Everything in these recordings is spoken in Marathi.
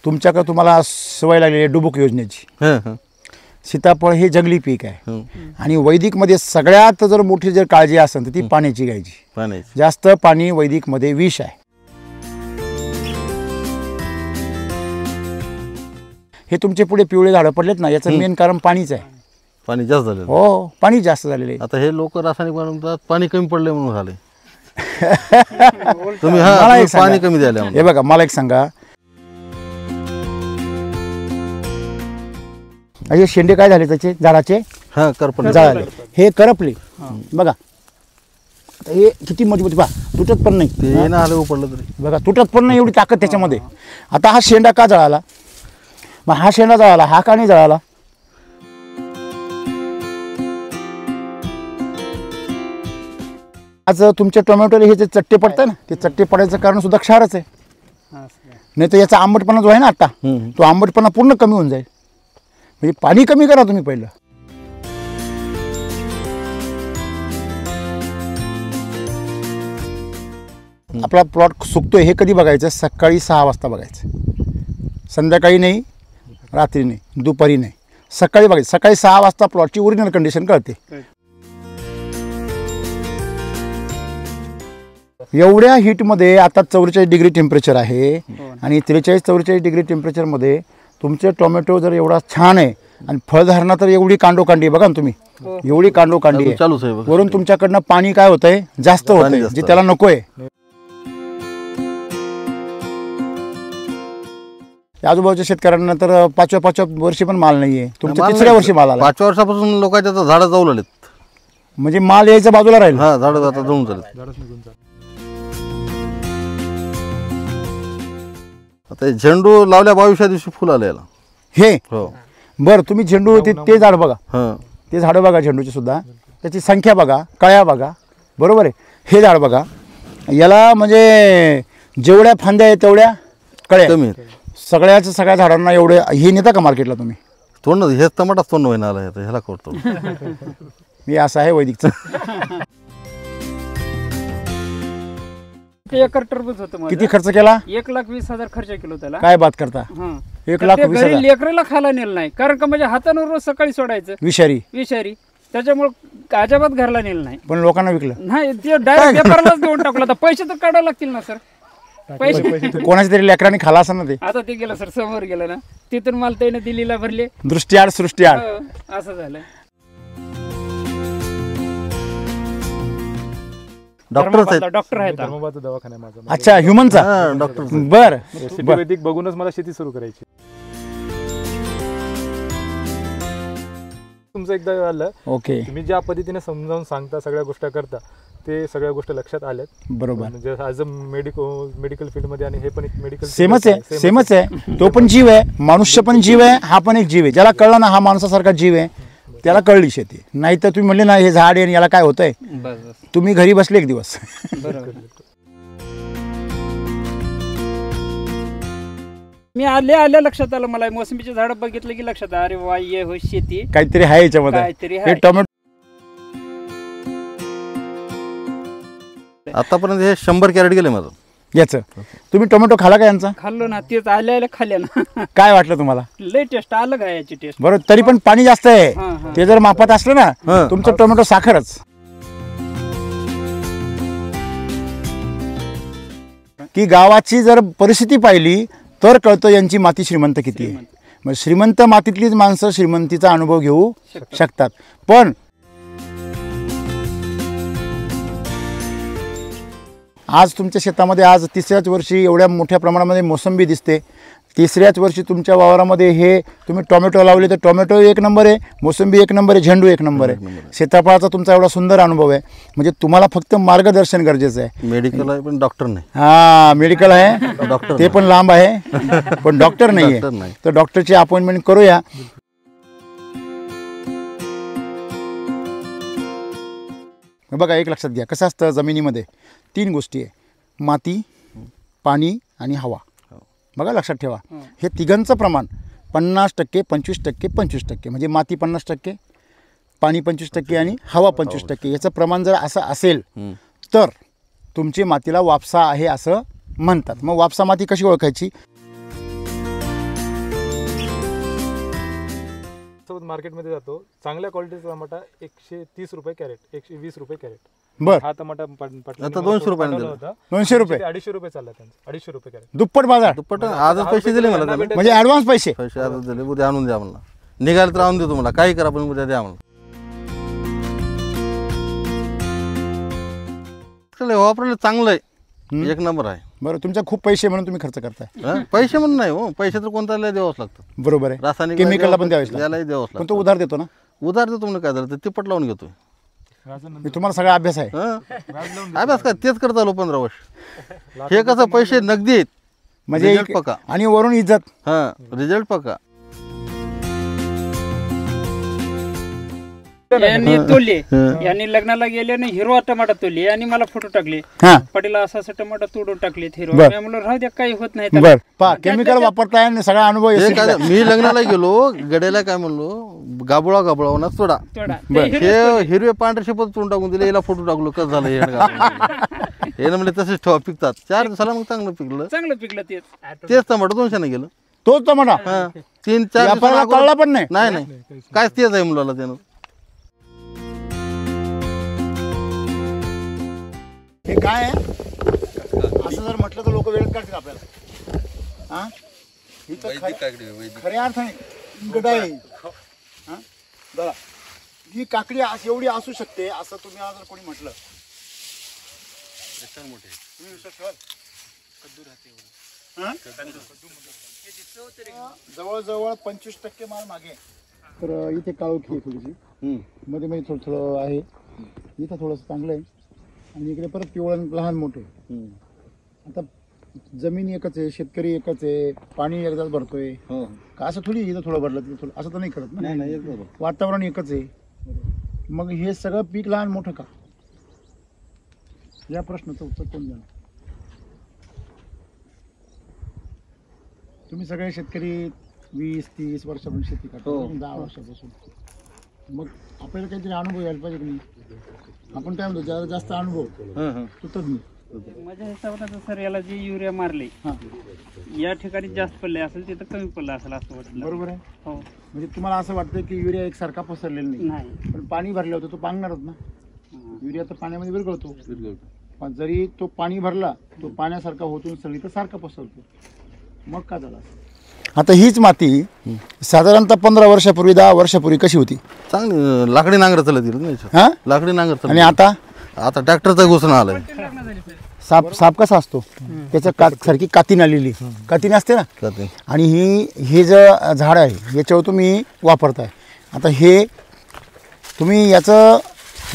तुमच्याकडे तुम्हाला सवय लागलेली आहे डुबुक योजनेची. सीताफळ हे जंगली पीक आहे आणि वैदिकमध्ये सगळ्यात जर मोठी जर काळजी असेल तर ती पाण्याची घ्यायची. जास्त पाणी वैदिकमध्ये विष आहे. हे तुमचे पुढे पिवळे झाडं पडलेत ना, याचं मेन कारण पाणीच आहे. पाणी जास्त झालं. हो, पाणी जास्त झालेलं आहे. आता हे लोक रासायनिक बनवतात, पाणी कमी पडले म्हणून झाले. तुम्ही पाणी कमी द्यायला. हे बघा, मला एक सांगा, हे शेंडे काय झाले त्याचे झाडाचे? झाले, हे करपले. बघा हे किती मजबूत, बा तुटत पण नाही. ते ना आलं पडलं तरी बघा, तुटत पण नाही, एवढी ताकद त्याच्यामध्ये. आता हा शेंडा का जळाला? मग हा शेंडा जळाला, हा का नाही जळाला? आज तुमच्या टोमॅटोला हे जे चट्टे पडतात ना, ते चट्टे पडायचं कारण सुद्धा क्षारच आहे. नाही तर याचा आंबटपणा जो आहे ना आता, तो आंबटपणा पूर्ण कमी होऊन जाईल. म्हणजे पाणी कमी करा तुम्ही पहिलं. आपला प्लॉट सुकतोय हे कधी बघायचं? सकाळी 6 वाजता बघायचं. संध्याकाळी नाही, रात्री नाही, दुपारी नाही, सकाळी बघायचं. सकाळी 6 वाजता प्लॉटची ओरिजिनल कंडिशन कळते. एवढ्या हीटमध्ये आता 44 डिग्री टेम्परेचर आहे आणि 43-44 डिग्री टेम्परेचरमध्ये तुमचे टोमॅटो जर एवढा छान आहे आणि फळधारणा तर एवढी कांडोकांडी आहे. बघा ना तुम्ही, एवढी कांडोकांडी आहे. वरून तुमच्याकडनं पाणी काय होतंय? जास्त होतंय, जे त्याला नको आहे. आजूबाजूच्या शेतकऱ्यांना तर 5व्या वर्षी पण माल नाहीये. तुमच्या 3ऱ्या वर्षी माल आला. 5 वर्षापासून लोकांच्या झाडं जाऊ लागलेत. म्हणजे माल यायचा बाजूला राहील. झाडं आता जाऊन झाले. आता झेंडू लावल्या 22व्या दिवशी फुल आले याला. हे बरं, तुम्ही झेंडू ते झाड बघा, ते झाडं बघा झेंडूची सुद्धा, त्याची संख्या बघा, कळ्या बघा, बरोबर आहे. हे झाड बघा, याला म्हणजे जेवढ्या फांद्या आहेत तेवढ्या कळ्या कमी. सगळ्या झाडांना एवढे हे नेता का मार्केटला तुम्ही? तोंड हे टमाटाच तोंड व्हायला आला ह्याला करतो मी. असं आहे वैदिकचं. एकर टरबूज होतं. किती खर्च केला? 1,20,000 खर्च केला त्याला. काय बात करता? 1,20,000 लेकराला खायला नेलं नाही, कारण का म्हणजे हातानं रोज सकाळी सोडायचं विषारी. त्याच्यामुळे अजिबात घरला नेलं नाही. पण लोकांना विकलं नाही, ते डायरेक्ट व्यापारालाच देऊन टाकलं. आता पैसे तर काढावं लागतील ना सर. पैसे कोणाच्या तरी लेकरांनी खाला असं ना ते. आता ते गेलं सर, समोर गेलं ना, तिथून मला त्याने दिल्लीला भरले. दृष्टीआड सृष्टीआड असं झालं. डॉक्टर आहेत. दवाखाना माझा. अच्छा, ह्युमनचा डॉक्टर. बर, वैदिक बघूनच मला शेती सुरू करायची. तुमचं एकदा आलं, ओके, तुम्ही ज्या पद्धतीने समजावून सांगता, सगळ्या गोष्टी करता, ते सगळ्या गोष्टी लक्षात आल्यात. बरोबर. म्हणजे ॲज अ मेडिकल फील्डमध्ये आणि हे पण एक मेडिकल सेमच आहे. तो पण जीव आहे, मनुष्य पण जीव आहे, हा पण एक जीव आहे. ज्याला कळलं ना हा माणसासारखा जीव आहे, त्याला कळली शेती. नाही तर तुम्ही म्हणले ना हे झाड आहे याला काय होतंय, तुम्ही घरी बसले एक दिवस. मी आल्या लक्षात आलं, मला मोसंबीचे झाड बघितलं की लक्षात आलं, अरे वा, ये हो शेती काहीतरी आहे याच्यामध्ये. हे टोमॅटो आतापर्यंत हे 100 कॅरेट गेले माझं याचं. तुम्ही टोमॅटो खाला का यांचा? खाल्लो ना, तेच आल्या खाल्ल्या ना. काय वाटलं तुम्हाला? लय टेस्ट आलं का याची टेस्ट. बरोबर, तरी पण पाणी जास्त आहे. ते जर मापात असलं ना तुमचं टोमॅटो साखरच. की गावाची जर परिस्थिती पाहिली तर कळतं यांची माती श्रीमंत किती आहे. मग श्रीमंत मातीतलीच माणसं श्रीमंतीचा अनुभव घेऊ शकतात. पण आज तुमच्या शेतामध्ये आज 3ऱ्याच वर्षी एवढ्या मोठ्या प्रमाणामध्ये मोसंबी दिसते. 3ऱ्याच वर्षी तुमच्या वावरामध्ये हे तुम्ही टोमॅटो लावले तर टोमॅटो 1 नंबर आहे, मोसंबी 1 नंबर आहे, झेंडू 1 नंबर आहे. सीताफळाचा तुमचा एवढा सुंदर अनुभव आहे. म्हणजे तुम्हाला फक्त मार्गदर्शन गरजेचं आहे. मेडिकल आहे पण डॉक्टर नाही. मेडिकल आहे, डॉक्टर ते पण लांब आहे, पण डॉक्टर नाही आहे. तर डॉक्टरची अपॉइंटमेंट करूया. बघा, एक लक्षात घ्या, कसं असतं जमिनीमध्ये 3 गोष्टी आहे, माती, पाणी आणि हवा. बघा लक्षात ठेवा, हे तिघांचं प्रमाण 50%, 25%, 25%. म्हणजे माती 50%, पाणी 25% आणि हवा 25%. याचं प्रमाण जर असं असेल तर तुमची मातीला वापसा आहे असं म्हणतात. मग वापसा माती कशी ओळखायची? मार्केटमध्ये जातो, चांगल्या क्वालिटीचा टमाटा 130 रुपये कॅरेट, 120 रुपये कॅरेट. बर हा टमाटा पाटलांनी आता मला 200 रुपयाने पाठवला दिला. होता. 200 रुपये 250 रुपये चालला त्यांचा, 250 रुपये कॅरेट. दुप्पट बाजार दुप्पट आजच पैसे दिले मला त्याने. म्हणजे ऍडव्हान्स पैसे. पैसे आजच दिले, उद्या आणून द्या म्हणला. निघाले तर आणून देतो मला, काही करा पण उद्या द्या म्हणला. वापरायला चांगलं आहे, एक नंबर आहे. बरं, तुमच्या खूप पैसे म्हणून तुम्ही खर्च करताय. हा? पैसे म्हणून नाही हो, पैसे तर कोणत्याला द्यावंच लागतं. बरोबर आहे. रासायनिक केमिकलला पण द्यावेच लागतं. यालाही द्यावंच पण लागतं. तो उधार देतो ना. उधार देतो म्हणून काय झालं, ते तिप्पट लावून घेतोय. मी तुम्हाला सगळा अभ्यास आहे. हा? अभ्यास काय तेच करत आलो 15 वर्ष. हे कसं पैसे नगदी आहेत म्हणजे रिझल्ट पक्का. आणि वरून इज्जत. हा, रिझल्ट पक्का. यांनी तोडले, यांनी लग्नाला गेले आणि हिरवा टमाटा तोडले आणि मला फोटो टाकले. हा पाटीला असा टमाटा तोडून टाकले हिरवा. बर. मी म्हणलं राहू द्या, काही होत नाही त्याला. बर पा केमिकल वापरताय आणि सगळा अनुभव हे येतो. काय, मी लग्नाला गेलो, गड्याला काय म्हणलो, गाबोळा ना सोडा. तोडा. बर. ते हे हिरवे पांढरे शेपत तोडून टाकून दिले, याला फोटो टाकलो, कसं झालं हे हे ना म्हणजे तसेच ठेवा, पिकतात. 4 दिवसाला मग चांगलं पिकलं. चांगलं पिकलं तेच. तेच टमाटो 200 गेलं. तोच टमाटा हा, 3-4 व्यापाराला कळला पण नाही. नाही काय तेच आहे मुलाला त्यानं. हे काय आहे असं जर म्हटलं तर लोक वेळ काढतील आपल्याला. हा ही तर खऱ्या अर्थाने गड आहे. हा बघा, ही काकडी एवढी असू शकते असं तुम्ही आज जर कोणी म्हटलं. तुम्ही विश्वास ठेवाल? हा? जवळजवळ 25% माल मागे. तर इथे काळोखी आहे थोडीशी, मध्ये मध्ये थोडं थोडं आहे. इथं थोडंसं चांगलं आहे आणि इकडे परत पिवळं लहान मोठे. आता जमीन एकच आहे, शेतकरी एकच आहे, पाणी एकदाच भरतोय का असं थोडी इथं थोडं भरलं तिथं थोडं असं तर नाही करत ना. वातावरण एकच आहे. मग हे सगळं पीक लहान मोठं का, या प्रश्नाचं उत्तर कोण देणार? तुम्ही सगळे शेतकरी 20-30 वर्षापासून शेती करतो, 10 वर्षापासून. मग आपल्याला काहीतरी अनुभव यायला पाहिजे की नाही. आपण काय म्हणतो, ज्यादा जास्त अनुभव तो तज्ञ. माझ्या हिशोबाने सर याला जे युरिया मारले हा या ठिकाणी जास्त पडले असेल, तिथं कमी पडलं असेल असं वाटलं. बरोबर आहे. हो. म्हणजे तुम्हाला असं वाटतं की युरिया एकसारखा पसरलेला नाही, नाही. पण पाणी भरलं होतं तो पांगणारच ना. युरिया तर पाण्यामध्ये विरघळतो, पण जरी तो पाणी भरला तो पाण्यासारखा होतो सगळी तर सारखा पसरतो. मग का झाला? आता हीच माती साधारणतः 15 वर्षापूर्वी 10 वर्षापूर्वी कशी होती? चांगली लाकडी नांगर चालत. हा लाकडी नांगर आणि चालत. आता ट्रॅक्टरचा घुसणं आलाय. साप कसा असतो, त्याच्या सारखी कातीन आलेली कातीन असते ना. चालतंय. आणि हे जे झाड आहे याच्यावर तुम्ही वापरताय. आता हे तुम्ही याचं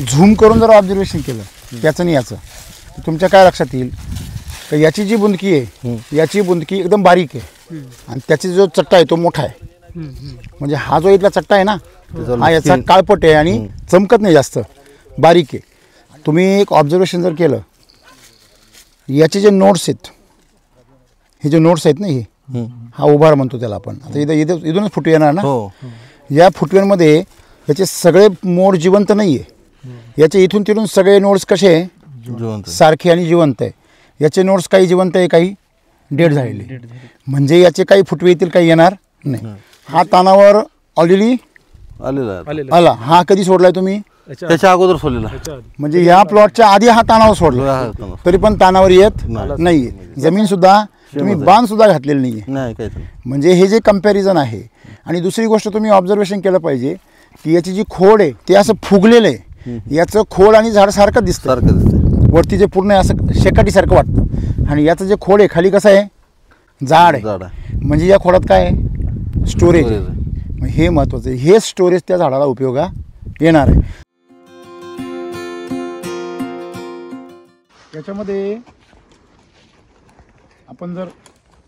झूम करून जर ऑब्झर्वेशन केलं याचं आणि याचं, तर तुमच्या काय लक्षात येईल तर याची जी बुंदकी आहे याची बुंदकी एकदम बारीक आहे आणि त्याची जो चट्टा आहे तो मोठा आहे. म्हणजे हा जो इथला चट्टा आहे ना हा याचा काळपट आहे आणि चमकत नाही, जास्त बारीक आहे. तुम्ही एक ऑब्झर्वेशन जर केलं, याचे जे नोट्स आहेत, हे जे नोट्स आहेत ना, हे हा उभार म्हणतो त्याला आपण. आता इथूनच फुटवे येणार ना. या फुटव्यांमध्ये याचे सगळे मोड जिवंत नाही आहे. याचे इथून तिथून सगळे नोट्स कसे सारखे आणि जिवंत आहे. याचे नोट्स काही जिवंत आहे, काही डेड झालेले. म्हणजे याचे काही फुटवे येतील, काही येणार नाही. हा तानावर ऑलरेडी आला. हा कधी सोडलाय तुम्ही? त्याच्या अगोदर सोडलेला. म्हणजे या प्लॉटच्या आधी हा तानावर सोडला, तरी पण तानावर येत नाहीये. जमीन सुद्धा तुम्ही बांध सुद्धा घातलेली नाहीये. म्हणजे हे जे कम्पॅरिझन आहे. आणि दुसरी गोष्ट तुम्ही ऑब्झर्वेशन केलं पाहिजे की याची जी खोड आहे ते असं फुगलेलं आहे. याचं खोड आणि झाड सारखं दिसतं. वरती जे पूर्ण असं शेकाटीसारखं वाटतं आणि याचं जे खोड आहे खाली कसं आहे, जाड आहे. म्हणजे या खोडात काय आहे, स्टोरेज. हे महत्वाचं आहे. हे स्टोरेज त्या झाडाला उपयोगा येणार आहे. याच्यामध्ये आपण जर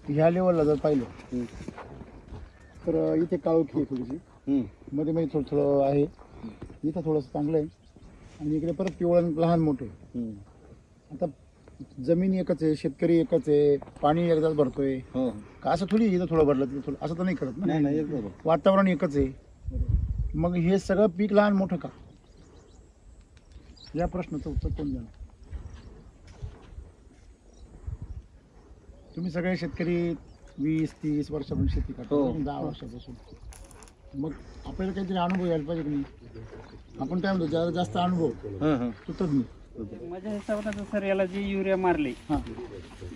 ह्या लेवलला जर पाहिलं तर इथे काळोखी आहे थोडीशी, मध्ये मध्ये थोडं थोडं आहे. इथं थोडंसं चांगलं आहे आणि इकडे परत पिवळं लहान मोठे. आता जमीन एकच आहे, शेतकरी एकच आहे, पाणी एकदाच भरतोय का असं थोडी इथं थोडं भरलं तिथं थोडं असं तर नाही करत ना. वातावरण एकच आहे. मग हे सगळं पीक लहान मोठं का, या प्रश्नाचं उत्तर कोण देणार? तुम्ही सगळे शेतकरी 20-30 वर्षापासून शेती करतो, 10 वर्षापासून. मग आपल्याला काहीतरी अनुभव यायला पाहिजे की नाही. आपण काय म्हणतो ज्याला जास्त अनुभव तो तज्ञ. माझ्या हिशोबाने सर याला जी युरिया मारली हां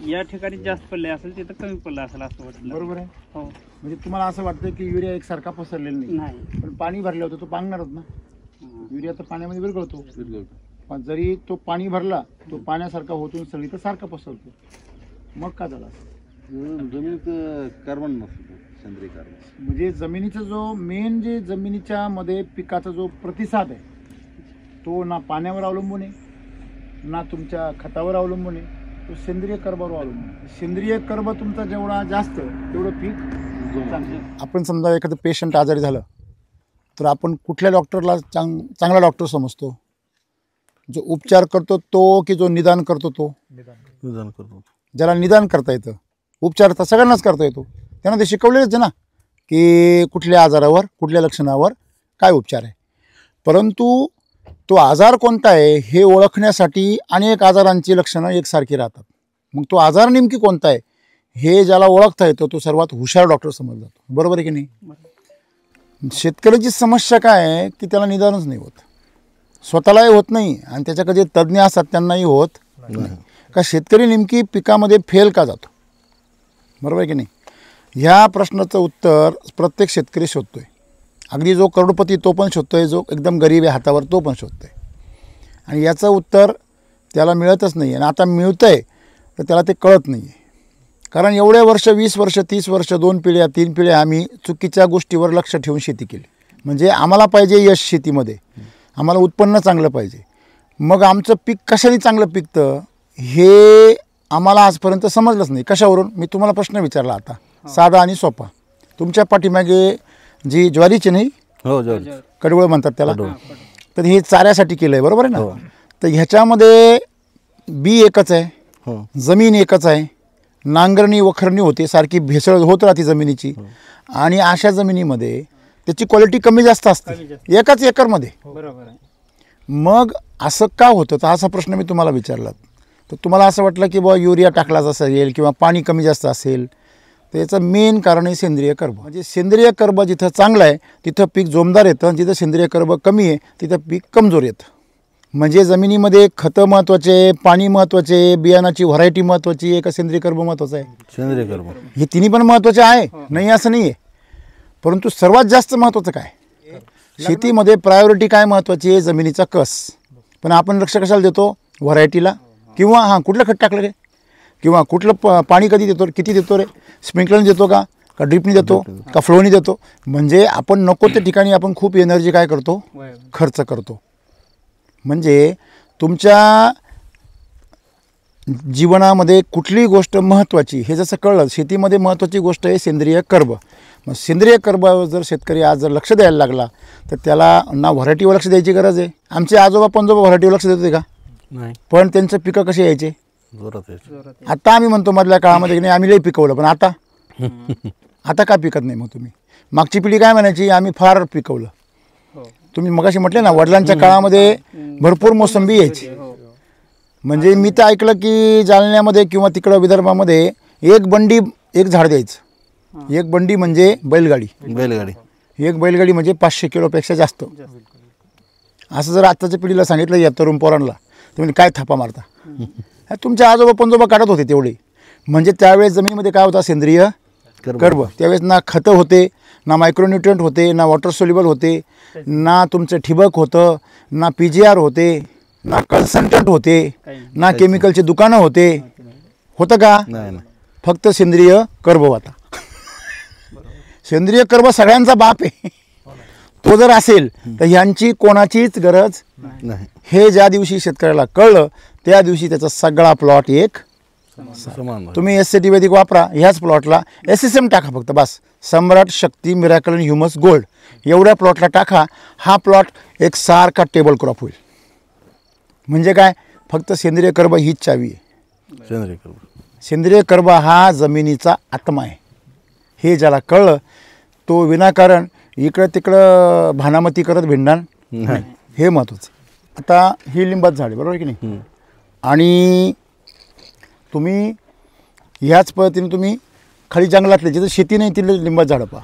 या ठिकाणी जास्त पडले असेल तिथं कमी पडलं असेल असं वाटलं. बरोबर आहे. हो. म्हणजे तुम्हाला असं वाटतं की युरिया एकसारखा पसरलेला नाही, नाही. पण पाणी भरलं होतं तो पांगणारच ना. युरिया तर पाण्यामध्ये विरघळतो, पण जरी तो पाणी भरला तो पाण्यासारखा होतो सगळी तर सारखा पसरतो. मग का झाला असं? जमिनीत कार्बन नसतो, सेंद्रिय कार्बन. म्हणजे जमिनीचा जो मेन जे जमिनीच्या मध्ये पिकाचा जो प्रतिसाद आहे तो ना पाण्यावर अवलंबून आहे ना तुमच्या खतावर अवलंबून आहे, तो सेंद्रिय कर्बावर अवलंबून आहे. सेंद्रिय कर्ब तुमचा जेवढा जास्त तेवढं पीक चांगलं. आपण समजा एखादं पेशंट आजारी झालं तर आपण कुठल्या डॉक्टरला चांगला डॉक्टर समजतो? जो उपचार करतो तो की जो निदान करतो तो? निदान करतो. ज्याला निदान करता येतं, उपचार तर सगळ्यांनाच करता येतो, त्यांना ते शिकवलेलंच आहे ना की कुठल्या आजारावर कुठल्या लक्षणावर काय उपचार आहे. परंतु तो आजार कोणता आहे हे ओळखण्यासाठी अनेक आजारांची लक्षणं एकसारखी राहतात. मग तो आजार नेमकी कोणता आहे हे ज्याला ओळखता येतो तो सर्वात हुशार डॉक्टर समजला जातो. बरोबर आहे की नाही? शेतकऱ्याची समस्या काय आहे की त्याला निदानच नाही होत, स्वतःलाही होत नाही आणि त्याच्याकडे जे तज्ज्ञ असतात त्यांनाही होत नाही. का शेतकरी नेमकी पिकामध्ये फेल का जातो? बरोबर आहे की नाही? ह्या प्रश्नाचं उत्तर प्रत्येक शेतकरी शोधतोय. अगदी जो करोडपती तो पण शोधतोय, जो एकदम गरीब आहे हातावर तो पण शोधतोय. आणि याचं उत्तर त्याला मिळतच नाही. आणि आता मिळतंय तर त्याला ते कळत नाही आहे. कारण एवढे वर्ष 20 वर्ष 30 वर्ष 2 पिढ्या 3 पिढ्या आम्ही चुकीच्या गोष्टीवर लक्ष ठेवून शेती केली. म्हणजे आम्हाला पाहिजे यश शेतीमध्ये, आम्हाला उत्पन्न चांगलं पाहिजे. मग आमचं पीक कशाने चांगलं पिकतं हे आम्हाला आजपर्यंत समजलंच नाही. कशावरून? मी तुम्हाला प्रश्न विचारला आता, साधा आणि सोपा. तुमच्या पाठीमागे जी ज्वारीची नाही, हो ज्वारी, कडवळ म्हणतात त्याला, तर हे चाऱ्यासाठी केलं आहे. बरोबर आहे ना? तर ह्याच्यामध्ये बी एकच आहे, जमीन एकच आहे, नांगरणी वखरणी होते, सारखी भेसळ होत राहते जमिनीची. आणि अशा जमिनीमध्ये त्याची क्वालिटी कमी जास्त असते एकाच एकरमध्ये. बरोबर आहे. मग असं का होतं? तर असा प्रश्न मी तुम्हाला विचारला तर तुम्हाला असं वाटलं की बुवा युरिया टाकलाच असेल किंवा पाणी कमी जास्त असेल. तर याचं मेन कारण आहे सेंद्रिय कर्ब. म्हणजे सेंद्रिय कर्ब जिथं चांगलं आहे तिथं पीक जोमदार येतं, जिथं सेंद्रिय कर्ब कमी आहे तिथं पीक कमजोर येतं. म्हणजे जमिनीमध्ये खतं महत्त्वाचे, पाणी महत्त्वाचे, बियाणाची व्हरायटी महत्त्वाची आहे का सेंद्रिय कर्ब महत्त्वाचं आहे? सेंद्रिय कर्ब. हे तिन्ही पण महत्त्वाचे आहे, नाही असं नाही आहे. परंतु सर्वात जास्त महत्त्वाचं काय? शेतीमध्ये प्रायोरिटी काय महत्त्वाची आहे? जमिनीचा कस. पण आपण लक्ष कशाला देतो? व्हरायटीला, किंवा हां कुठलं खत टाकलं रे, किंवा कुठलं पाणी कधी देतो, किती देतो रे, स्प्रिंकलरने देतो का ड्रिपनी देतो का फ्लोनी देतो. म्हणजे आपण नको त्या ठिकाणी आपण खूप एनर्जी काय करतो? खर्च करतो. म्हणजे तुमच्या जीवनामध्ये कुठली गोष्ट महत्त्वाची हे जसं कळलं, शेतीमध्ये महत्त्वाची गोष्ट आहे सेंद्रिय कर्ब. मग सेंद्रिय कर्बावर जर शेतकरी आज जर लक्ष द्यायला लागला तर त्याला ना व्हरायटीवर लक्ष द्यायची गरज आहे. आमचे आजोबा पंजोबा व्हरायटीवर लक्ष देत होते का? नाही. पण त्यांचं पिकं कसे यायचे? जोरात यायचं. आता आम्ही म्हणतो मधल्या काळामध्ये की नाही आम्ही लई पिकवलं, पण आता आता का पिकत नाही? मग तुम्ही मागची पिढी काय म्हणायची? आम्ही फार पिकवलं. तुम्ही मगाशी म्हटले ना वडिलांच्या काळामध्ये भरपूर मोसंबी यायची. म्हणजे मी तर ऐकलं की जालन्यामध्ये किंवा तिकडं विदर्भामध्ये एक बंडी एक झाड द्यायचं. एक बंडी म्हणजे बैलगाडी. बैलगाडी. एक बैलगाडी म्हणजे 500 किलोपेक्षा जास्त. असं जर आत्ताच्या पिढीला सांगितलं या तरुण पोरांना तर म्हणजे काय थापा मारता? तुमच्या आजोबा पंजोबा काढत होते तेवढे. म्हणजे त्यावेळेस जमिनीमध्ये काय होता? सेंद्रिय कर्ब. त्यावेळेस ना खतं होते, ना मायक्रोन्यूट्रिएंट होते, ना वॉटर सोल्युबल होते, ना तुमचं ठिबक होतं, ना PGR होते, ना कन्सल्टंट होते, ना केमिकलचे दुकानं होते. होतं का? नाही. फक्त सेंद्रिय कर्ब होता. सेंद्रिय कर्ब सगळ्यांचा बाप आहे. तो जर असेल तर ह्यांची कोणाचीच गरज नाही. हे ज्या दिवशी शेतकऱ्याला कळलं त्या दिवशी त्याचा सगळा प्लॉट एक समान. तुम्ही SCT वैदिक वापरा, ह्याच प्लॉटला SSM टाका फक्त बस. सम्राट, शक्ती, मिराकल आणि ह्युमस गोल्ड एवढ्या प्लॉटला टाका. हा प्लॉट एक सारखा टेबल क्रॉप होईल. म्हणजे काय? फक्त सेंद्रिय कर्ब हीच चावी आहे. सेंद्रिय कर्ब. सेंद्रिय कर्ब हा जमिनीचा आत्मा आहे. हे ज्याला कळलं तो विनाकारण इकडं तिकडं भानामती करत भिंडणार नाही. हे महत्त्वाचं. आता ही लिंबाचं झाड आहे, बरोबर की नाही? आणि तुम्ही ह्याच पद्धतीने तुम्ही खाली जंगलातले जिथं शेती नाही तिथले लिंबाचं झाडं पहा.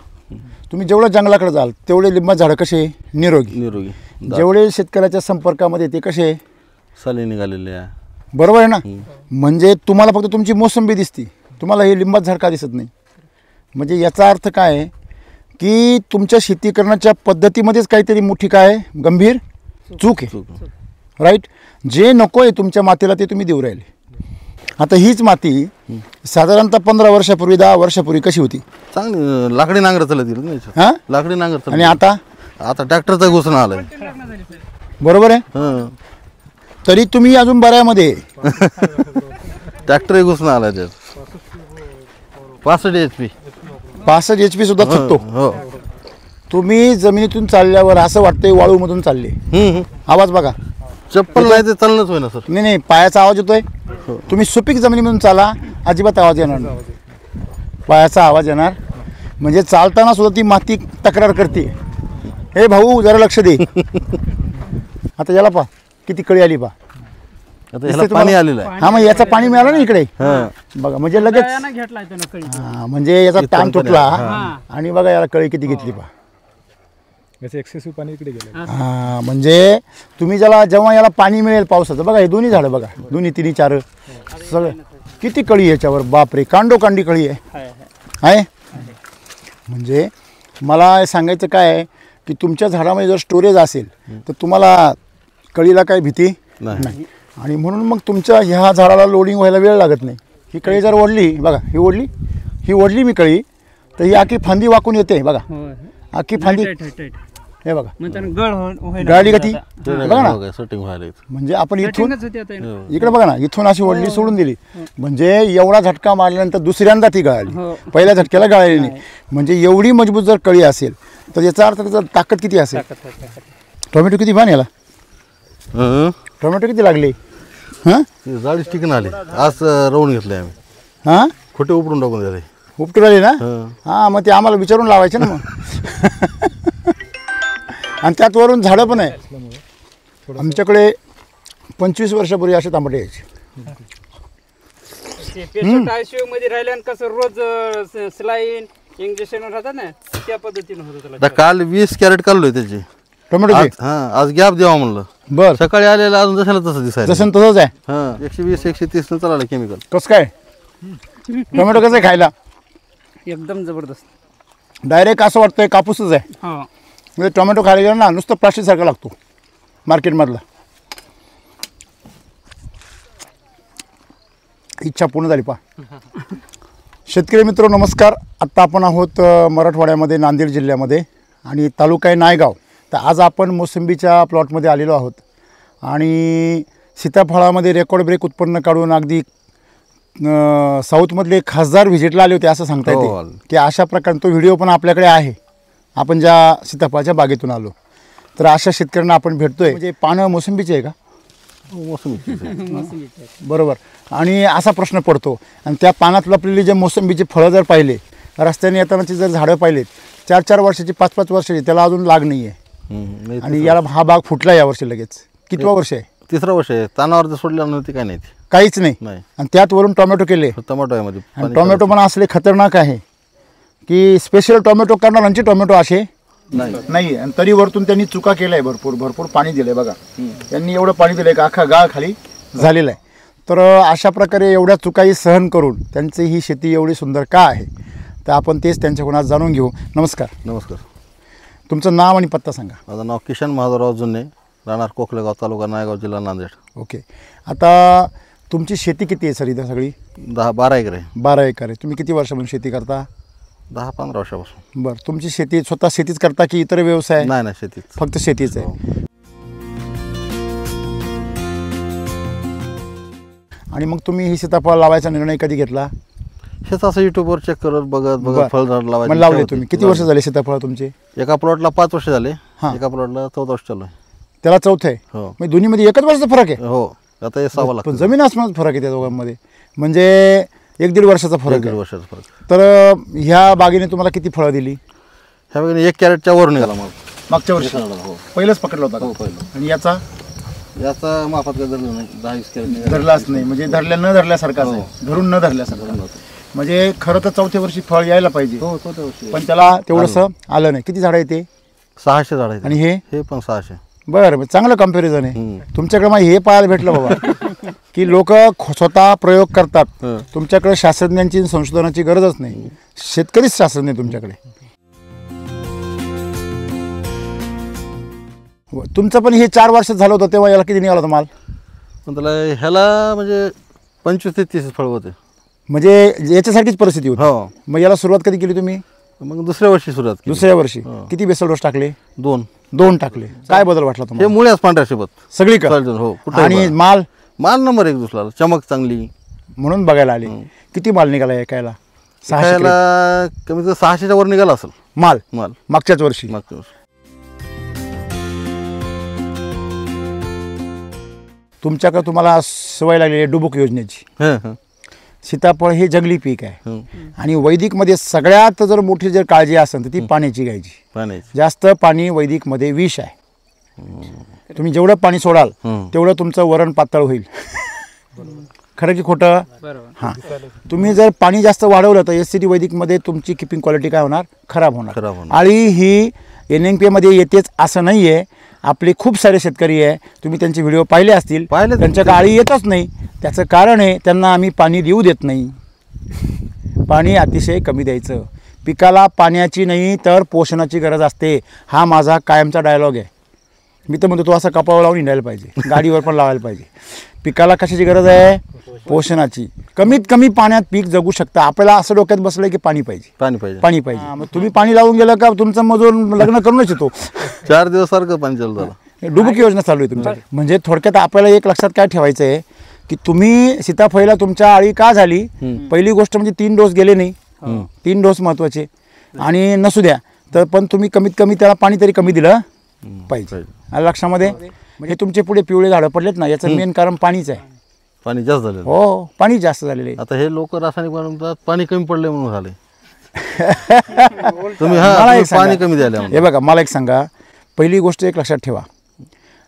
तुम्ही जेवढं जंगलाकडे जाल तेवढे लिंबाचे झाडं कसे निरोगी, निरोगी जेवढे शेतकऱ्याच्या संपर्कामध्ये ते कसे साली निघालेले आहे. बरोबर आहे ना. म्हणजे तुम्हाला फक्त तुमची मोसंबी दिसती, तुम्हाला हे लिंबाचं झाड का दिसत नाही. म्हणजे याचा अर्थ काय आहे की तुमच्या शेती करण्याच्या पद्धतीमध्येच काहीतरी मोठी काय गंभीर चूक आहे. राईट. जे नको आहे तुमच्या मातीला ते तुम्ही देऊ राहिले. आता हीच माती साधारणतः 15 वर्षापूर्वी 10 वर्षापूर्वी कशी होती? चांगली लाकडी नांगर चालत हां. लाकडी नांगर आणि आता आता ट्रॅक्टरचा घुसणं आलाय. बरोबर आहे. हं. तरी तुम्ही अजून बऱ्यामध्ये ट्रॅक्टर घुसणं आलाय त्यात 65 HP 65 HP सुद्धा थकतो. हो. तुम्ही जमिनीतून चालल्यावर असं वाटतंय वाळूमधून चालले. आवाज बघा. चप्पल नाही ते चालणंच होईना सर. नाही नाही, पायाचा आवाज येतोय. तुम्ही सुपीक जमिनीमधून चाला, अजिबात आवाज येणार नाही. पायाचा आवाज येणार. म्हणजे चालताना सुद्धा ती माती तक्रार करते, हे भाऊ जरा लक्ष दे. आता याला पहा किती कळी आली पहा. आता ह्याला पाणी आलेलं आहे. हा, मग याचं पाणी मिळालं ना इकडे. हं. बघा म्हणजे लगेच यानं घेतलाय त्यानं कळी. हा, म्हणजे याचा ताण तुटला. आणि बघा याला कळी किती घेतली पहा. याचं एक्सेसिव्ह पाणी इकडे गेलं. हा, म्हणजे तुम्ही जेव्हा याला पाणी मिळेल पावसाचं, बघा हे दोन्ही झाडं बघा, दोन्ही 3 4 सगळं किती कळी याच्यावर. बापरे, कांडोकांडी कळी आहे. म्हणजे मला सांगायचं काय आहे की तुमच्या झाडामध्ये जर स्टोरेज असेल तर तुम्हाला कळीला काही भीती नाही. आणि म्हणून मग तुमच्या ह्या झाडाला लोडिंग व्हायला वेळ लागत नाही. ही कळी जर ओढली, बघा ही ओढली मी कळी, तर ही आखी फांदी वाकून येते. बघा आखी फांदी, हे बघा गळाली का ती. बघा ना, सेटिंग व्हायला म्हणजे आपण इथून हो. इकडे बघा ना, इथून अशी ओढली सोडून दिली, म्हणजे एवढा झटका मारल्यानंतर दुसऱ्यांदा ती गळाली. पहिल्या झटक्याला गळाली नाही. म्हणजे एवढी मजबूत जर कळी असेल तर याचा अर्थ त्याचा ताकद किती असेल. टोमॅटो किती भान याला, टोमॅटो किती लागले. हां, जाळीच ठिकाण आले. आज रवून घेतलंय आम्ही. हां, खोटे उपडून टाकून दिले. उपटून आले ना. हां, मग ते आम्हाला विचारून लावायचे ना मग. आणि त्यात वरून झाडं पण आहे. आमच्याकडे 25 वर्षापूर्वी असे तांबटे यायचे. पेशंट आयसीयू मध्ये राहिल्यानं कसं रोज सलाईन इंजेक्शन राहतात ना, त्या पद्धतीने होतं त्याला. आता काल 20 कॅरेट काढलोय त्याचे टोमॅटोचे. आज गॅप द्यावा म्हणलं. बर, सकाळी आलेला अजून जशाला तसं दिसायला. जसं तसंच आहे. 120 130 न चाललं केमिकल. कसं काय टोमॅटो कसं आहे खायला? एकदम जबरदस्त. डायरेक्ट असं वाटतंय कापूसच आहे. हो. म्हणजे टोमॅटो खायला गेला ना नुसतं प्लास्टिकसारखा लागतो मार्केटमधला. इच्छा पूर्ण झाली पा. शेतकरी मित्र नमस्कार. आत्ता आपण आहोत मराठवाड्यामध्ये, नांदेड जिल्ह्यामध्ये, आणि तालुका आहे नायगाव. तर आज आपण मोसंबीच्या प्लॉटमध्ये आलेलो आहोत. आणि सीताफळामध्ये रेकॉर्ड ब्रेक उत्पन्न काढून अगदी साऊथमधले खासदार व्हिजिटला आले होते असं सांगता येते. की अशा प्रकारे तो व्हिडिओ पण आपल्याकडे आहे. आपण ज्या सीताफळाच्या बागेतून आलो तर अशा शेतकऱ्यांना आपण भेटतोय. म्हणजे पानं मोसंबीचे आहे का? बरोबर. आणि असा प्रश्न पडतो, आणि त्या पानात लपलेली जे मोसंबीचे फळं जर पाहिले, रस्त्याने येतानाची जर झाडं पाहिलेत 4-4 वर्षाची 5-5 वर्षाची, त्याला अजून लाग नाही आहे. आणि याला हा बाग फुटला यावर्षी लगेच. कितवा वर्ष आहे? 3रं वर्ष आहे. तानावर तर सोडलं नव्हती काय नाही, काहीच नाही. आणि त्यात वरून टोमॅटो केले. टोमॅटो आहे मध्ये. आणि टोमॅटो पण असले खतरनाक आहे की स्पेशल टोमॅटो करणाऱ्यांचे टोमॅटो असे नाही. आणि तरी वरतून त्यांनी चुका केल्या आहे. भरपूर पाणी दिलंय. बघा त्यांनी एवढं पाणी दिलंय का अख्खा गाळ खाली झालेला आहे. तर अशा प्रकारे एवढ्या चुकाही सहन करून त्यांची ही शेती एवढी सुंदर का आहे, तर आपण तेच त्यांच्याकडून आज जाणून घेऊ. नमस्कार. नमस्कार. तुमचं नाव आणि पत्ता सांगा. माझं नाव किशन महादेवराव जुन्ने, राहणार कोकलेगाव, तालुका नायगाव, जिल्हा नांदेड. ओके. आता तुमची शेती किती आहे सर इथं सगळी? 10-12 एकर आहे. 12 एकर आहे. तुम्ही किती वर्षापासून शेती करता? 10-15 वर्षापासून. बरं. तुमची शेती स्वतः शेतीच करता की इतर व्यवसाय? नाही, शेतीच. फक्त शेतीच आहे. आणि मग तुम्ही ही सीताफळ लावायचा निर्णय कधी घेतला? हेच असं युट्यूबवर चेक करत बघत फळझाड लावायचे. लावले तुम्ही? किती वर्ष झाले सीताफळ तुमचे? एका प्लॉटला 5 वर्ष झाले. एका प्लॉटला 14 वर्ष चालू आहे. त्याला 4थ आहे. हो. म्हणजे दोन्हीमध्ये एकच वर्षाचा फरक आहे? हो. आता हे 6 लागतं. जमीन आसमानाचा फरक आहे त्या दोघांमध्ये. म्हणजे 1-1.5 वर्षाचा फरक आहे. 1.5 वर्षाचा फरक. तर ह्या बागेने तुम्हाला किती फळं दिली? ह्या बागेने 1 कॅरेटच्या वर निघाला मग. मागच्या वर्षी? हो. पहिलंच पकडला होता? हो, पहिलं. आणि याचा माफात काय धरलं नाही. 10-20 कॅरेट धरलाच नाही. म्हणजे धरल्या न धरल्यासारखा, धरून न धरल्यासारखा. म्हणजे खरं तर चौथ्या वर्षी फळ यायला पाहिजे, हो चौथ्या वर्षी पण त्याला तेवढंसं आलं नाही. किती झाडं आहे ते? 600 झाड आहेत आणि हे पण 600. बरं, चांगलं कम्पॅरिझन आहे. हम्म. तुमच्याकडे मला हे पाहायला भेटलं बाबा की लोक स्वतः प्रयोग करतात. हं. तुमच्याकडे शास्त्रज्ञांची संशोधनाची गरजच नाही, शेतकरीच शास्त्रज्ञ तुमच्याकडे. तुमचं पण हे 4 वर्षात झालं होतं तेव्हा याला किती निघाला होता माल? पण त्याला ह्याला म्हणजे 25 ते 30 फळ होते. म्हणजे याच्यासारखीच परिस्थिती होती. हो मग याला सुरुवात कधी केली तुम्ही? मग दुसऱ्या वर्षी सुरुवात केली. दुसऱ्या वर्षी. हो. किती बेसल डोस टाकले? 2 टाकले. काय बदल वाटला हे तुम्हाला? मुळ्याच पांढऱ्या सोबत सगळी का? हो कुठं आणि माल माल नंबर 1 दुसरा, चमक चांगली. म्हणून बघायला आले. किती माल निघाला एकायला? 600 ह्याला कमी तर 600च्या वर निघाला असेल माल माल मागच्याच वर्षी. मागच्या वर्षी. तुमच्याकडे तुम्हाला सवय लागलेली आहे डुबुक योजनेची. हं, हं, सीताफळ हे जंगली पीक आहे हं. आणि वैदिकमध्ये सगळ्यात जर मोठी जर काळजी असेल तर ती पाण्याची घ्यायची. पाण्याची. जास्त पाणी वैदिकमध्ये विष आहे. तुम्ही जेवढं पाणी सोडाल हं. तेवढं तुमचं वरण पातळ होईल. खरं की खोटं? बरोबर. हां. तुम्ही जर पाणी जास्त वाढवलं तर एस सी टी वैदिकमध्ये तुमची किपिंग क्वालिटी काय होणार? खराब होणार. खराब होणार. आळी ही NNP मध्ये येतेच असं नाही आहे. आपले खूप सारे शेतकरी आहे, तुम्ही त्यांचे व्हिडिओ पाहिले असतील, पाहिले. त्यांच्या आळी येतच नाही. त्याचं कारण आहे त्यांना आम्ही पाणी देऊ देत नाही. पाणी अतिशय कमी द्यायचं. पिकाला पाण्याची नाही तर पोषणाची गरज असते. हा माझा कायमचा डायलॉग आहे. मी तर म्हणतो तो असा कपाळावर लावून हिंडायला पाहिजे, गाडीवर पण लावायला पाहिजे. पिकाला कशाची गरज आहे? पोषणाची. कमीत कमी पाण्यात पीक जगू शकतं. आपल्याला असं डोक्यात बसलं की पाणी पाहिजे, पाणी पाहिजे. पाणी पाहिजे. मग तुम्ही पाणी लावून गेलं का तुमचा मजूर लग्न करूनच येतो. 4 दिवस सारखं पाणी चालू झालं. डुबुक योजना चालू आहे तुमच्याकडे. म्हणजे थोडक्यात आपल्याला एक लक्षात काय ठेवायचं आहे की तुम्ही सीताफळीला तुमच्या आळी का झाली? पहिली गोष्ट म्हणजे 3 डोस गेले नाही. 3 डोस महत्त्वाचे. आणि नसू द्या तर पण तुम्ही कमीत कमी त्याला पाणी तरी कमी दिलं पाहिजे. आलं लक्षामध्ये? म्हणजे तुमचे पुढे पिवळे झाडं पडलेत ना, याचं मेन कारण पाणीच आहे. पाणी जास्त झालं. हो, पाणी जास्त झालेलं आहे. आता हे लोक रासायनिक बनवतात, पाणी कमी पडले म्हणून झाले. तुम्ही मला हा एक सांगा. पाणी कमी द्यायला. हे बघा, मला एक सांगा. पहिली गोष्ट एक लक्षात ठेवा,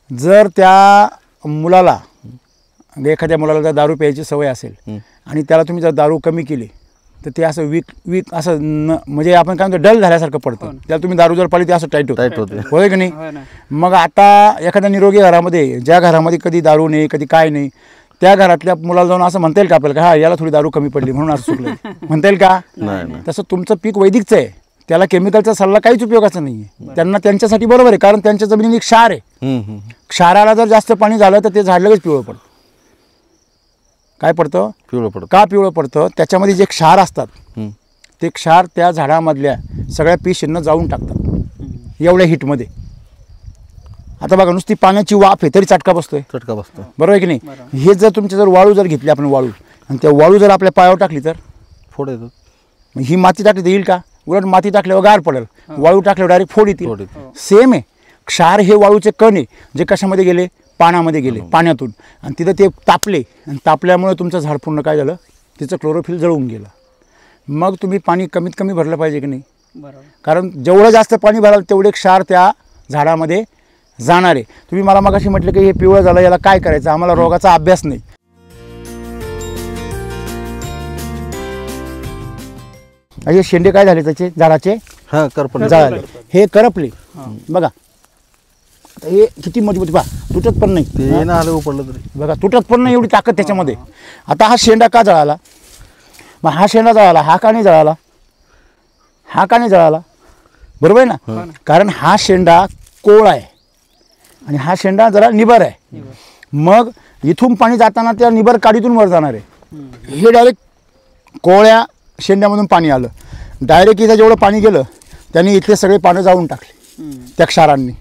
जर त्या मुलाला एखाद्या मुलाला जर दारू प्यायची सवय असेल आणि त्याला तुम्ही जर दारू कमी केली तर ते असं वीक असं म्हणजे आपण काय म्हणतो डल झाल्यासारखं पडतं. त्याला तुम्ही दारू जर पाळली ते असं टाईट होते. होय की नाही? हो ना. मग आता एखाद्या निरोगी घरामध्ये, ज्या घरामध्ये कधी दारू नाही कधी काय नाही, त्या घरातल्या मुलाला जाऊन असं म्हणता येईल का आपल्याला, हा याला थोडी दारू कमी पडली म्हणून असं चुकलं म्हणता येईल का? नाही. तसं तुमचं पीक वैदिकचं आहे, त्याला केमिकलचा सल्ला काहीच उपयोगाचा नाही आहे. त्यांना त्यांच्यासाठी बरोबर आहे, कारण त्यांच्या जमिनीत क्षार आहे. क्षाराला जर जास्त पाणी झालं तर ते झाड लगेच पिवळं पडतं. काय पडतं? पिवळं पडतं. का पिवळं पडतं? त्याच्यामध्ये जे क्षार असतात ते क्षार त्या झाडामधल्या सगळ्या पेशींना जाऊन टाकतात एवढ्या हिटमध्ये. आता बघा, नुसती पाण्याची वाफ आहे तरी चटका बसतोय. चटका बसतो. बरोबर आहे की नाही? हे जर तुमचे जर वाळू जर घेतली आपण, वाळू, आणि त्या वाळू जर आपल्या पायावर टाकली तर फोड येतात. मग ही माती टाकली तर येईल का? उलट माती टाकल्यावर गार पडेल, वाळू टाकल्यावर डायरेक्ट फोड येतील. सेम आहे. क्षार हे वाळूचे कण आहे जे कशामध्ये गेले? पाण्यामध्ये गेले, पाण्यातून. आणि तिथं ते तापले आणि तापल्यामुळे तुमचं झाड पूर्ण काय झालं? तिचं क्लोरोफिल जळून गेलं. मग तुम्ही पाणी कमीत कमी भरलं पाहिजे की नाही? बरोबर. कारण जेवढं जास्त पाणी भराल तेवढे क्षार त्या झाडामध्ये जाणार आहे. तुम्ही मला मगाशी म्हटलं की हे पिवळं झालं, याला काय करायचं? आम्हाला रोगाचा अभ्यास नाही. हे शेंडे काय झाले त्याचे झाडाचे? हा करपण जळाले, हे करपले. बघा हे किती मजबूत, पहा तुटत पण नाही. ते ना आलं पडलं तरी बघा तुटत पण नाही, एवढी ताकद त्याच्यामध्ये. आता हा शेंडा का जळाला? मग हा शेंडा जळाला, हा का नाही जळाला? हा का नाही जळाला? बरोबर आहे ना? कारण हा शेंडा कोळ आहे आणि हा शेंडा जरा निबर आहे. मग इथून पाणी जाताना त्या निबर काडीतून वर जाणार आहे. हे डायरेक्ट कोळ्या शेंड्यामधून पाणी आलं, डायरेक्ट इथं जेवढं पाणी गेलं त्यांनी इथले सगळे पानं जाळून टाकले त्या क्षारांनी.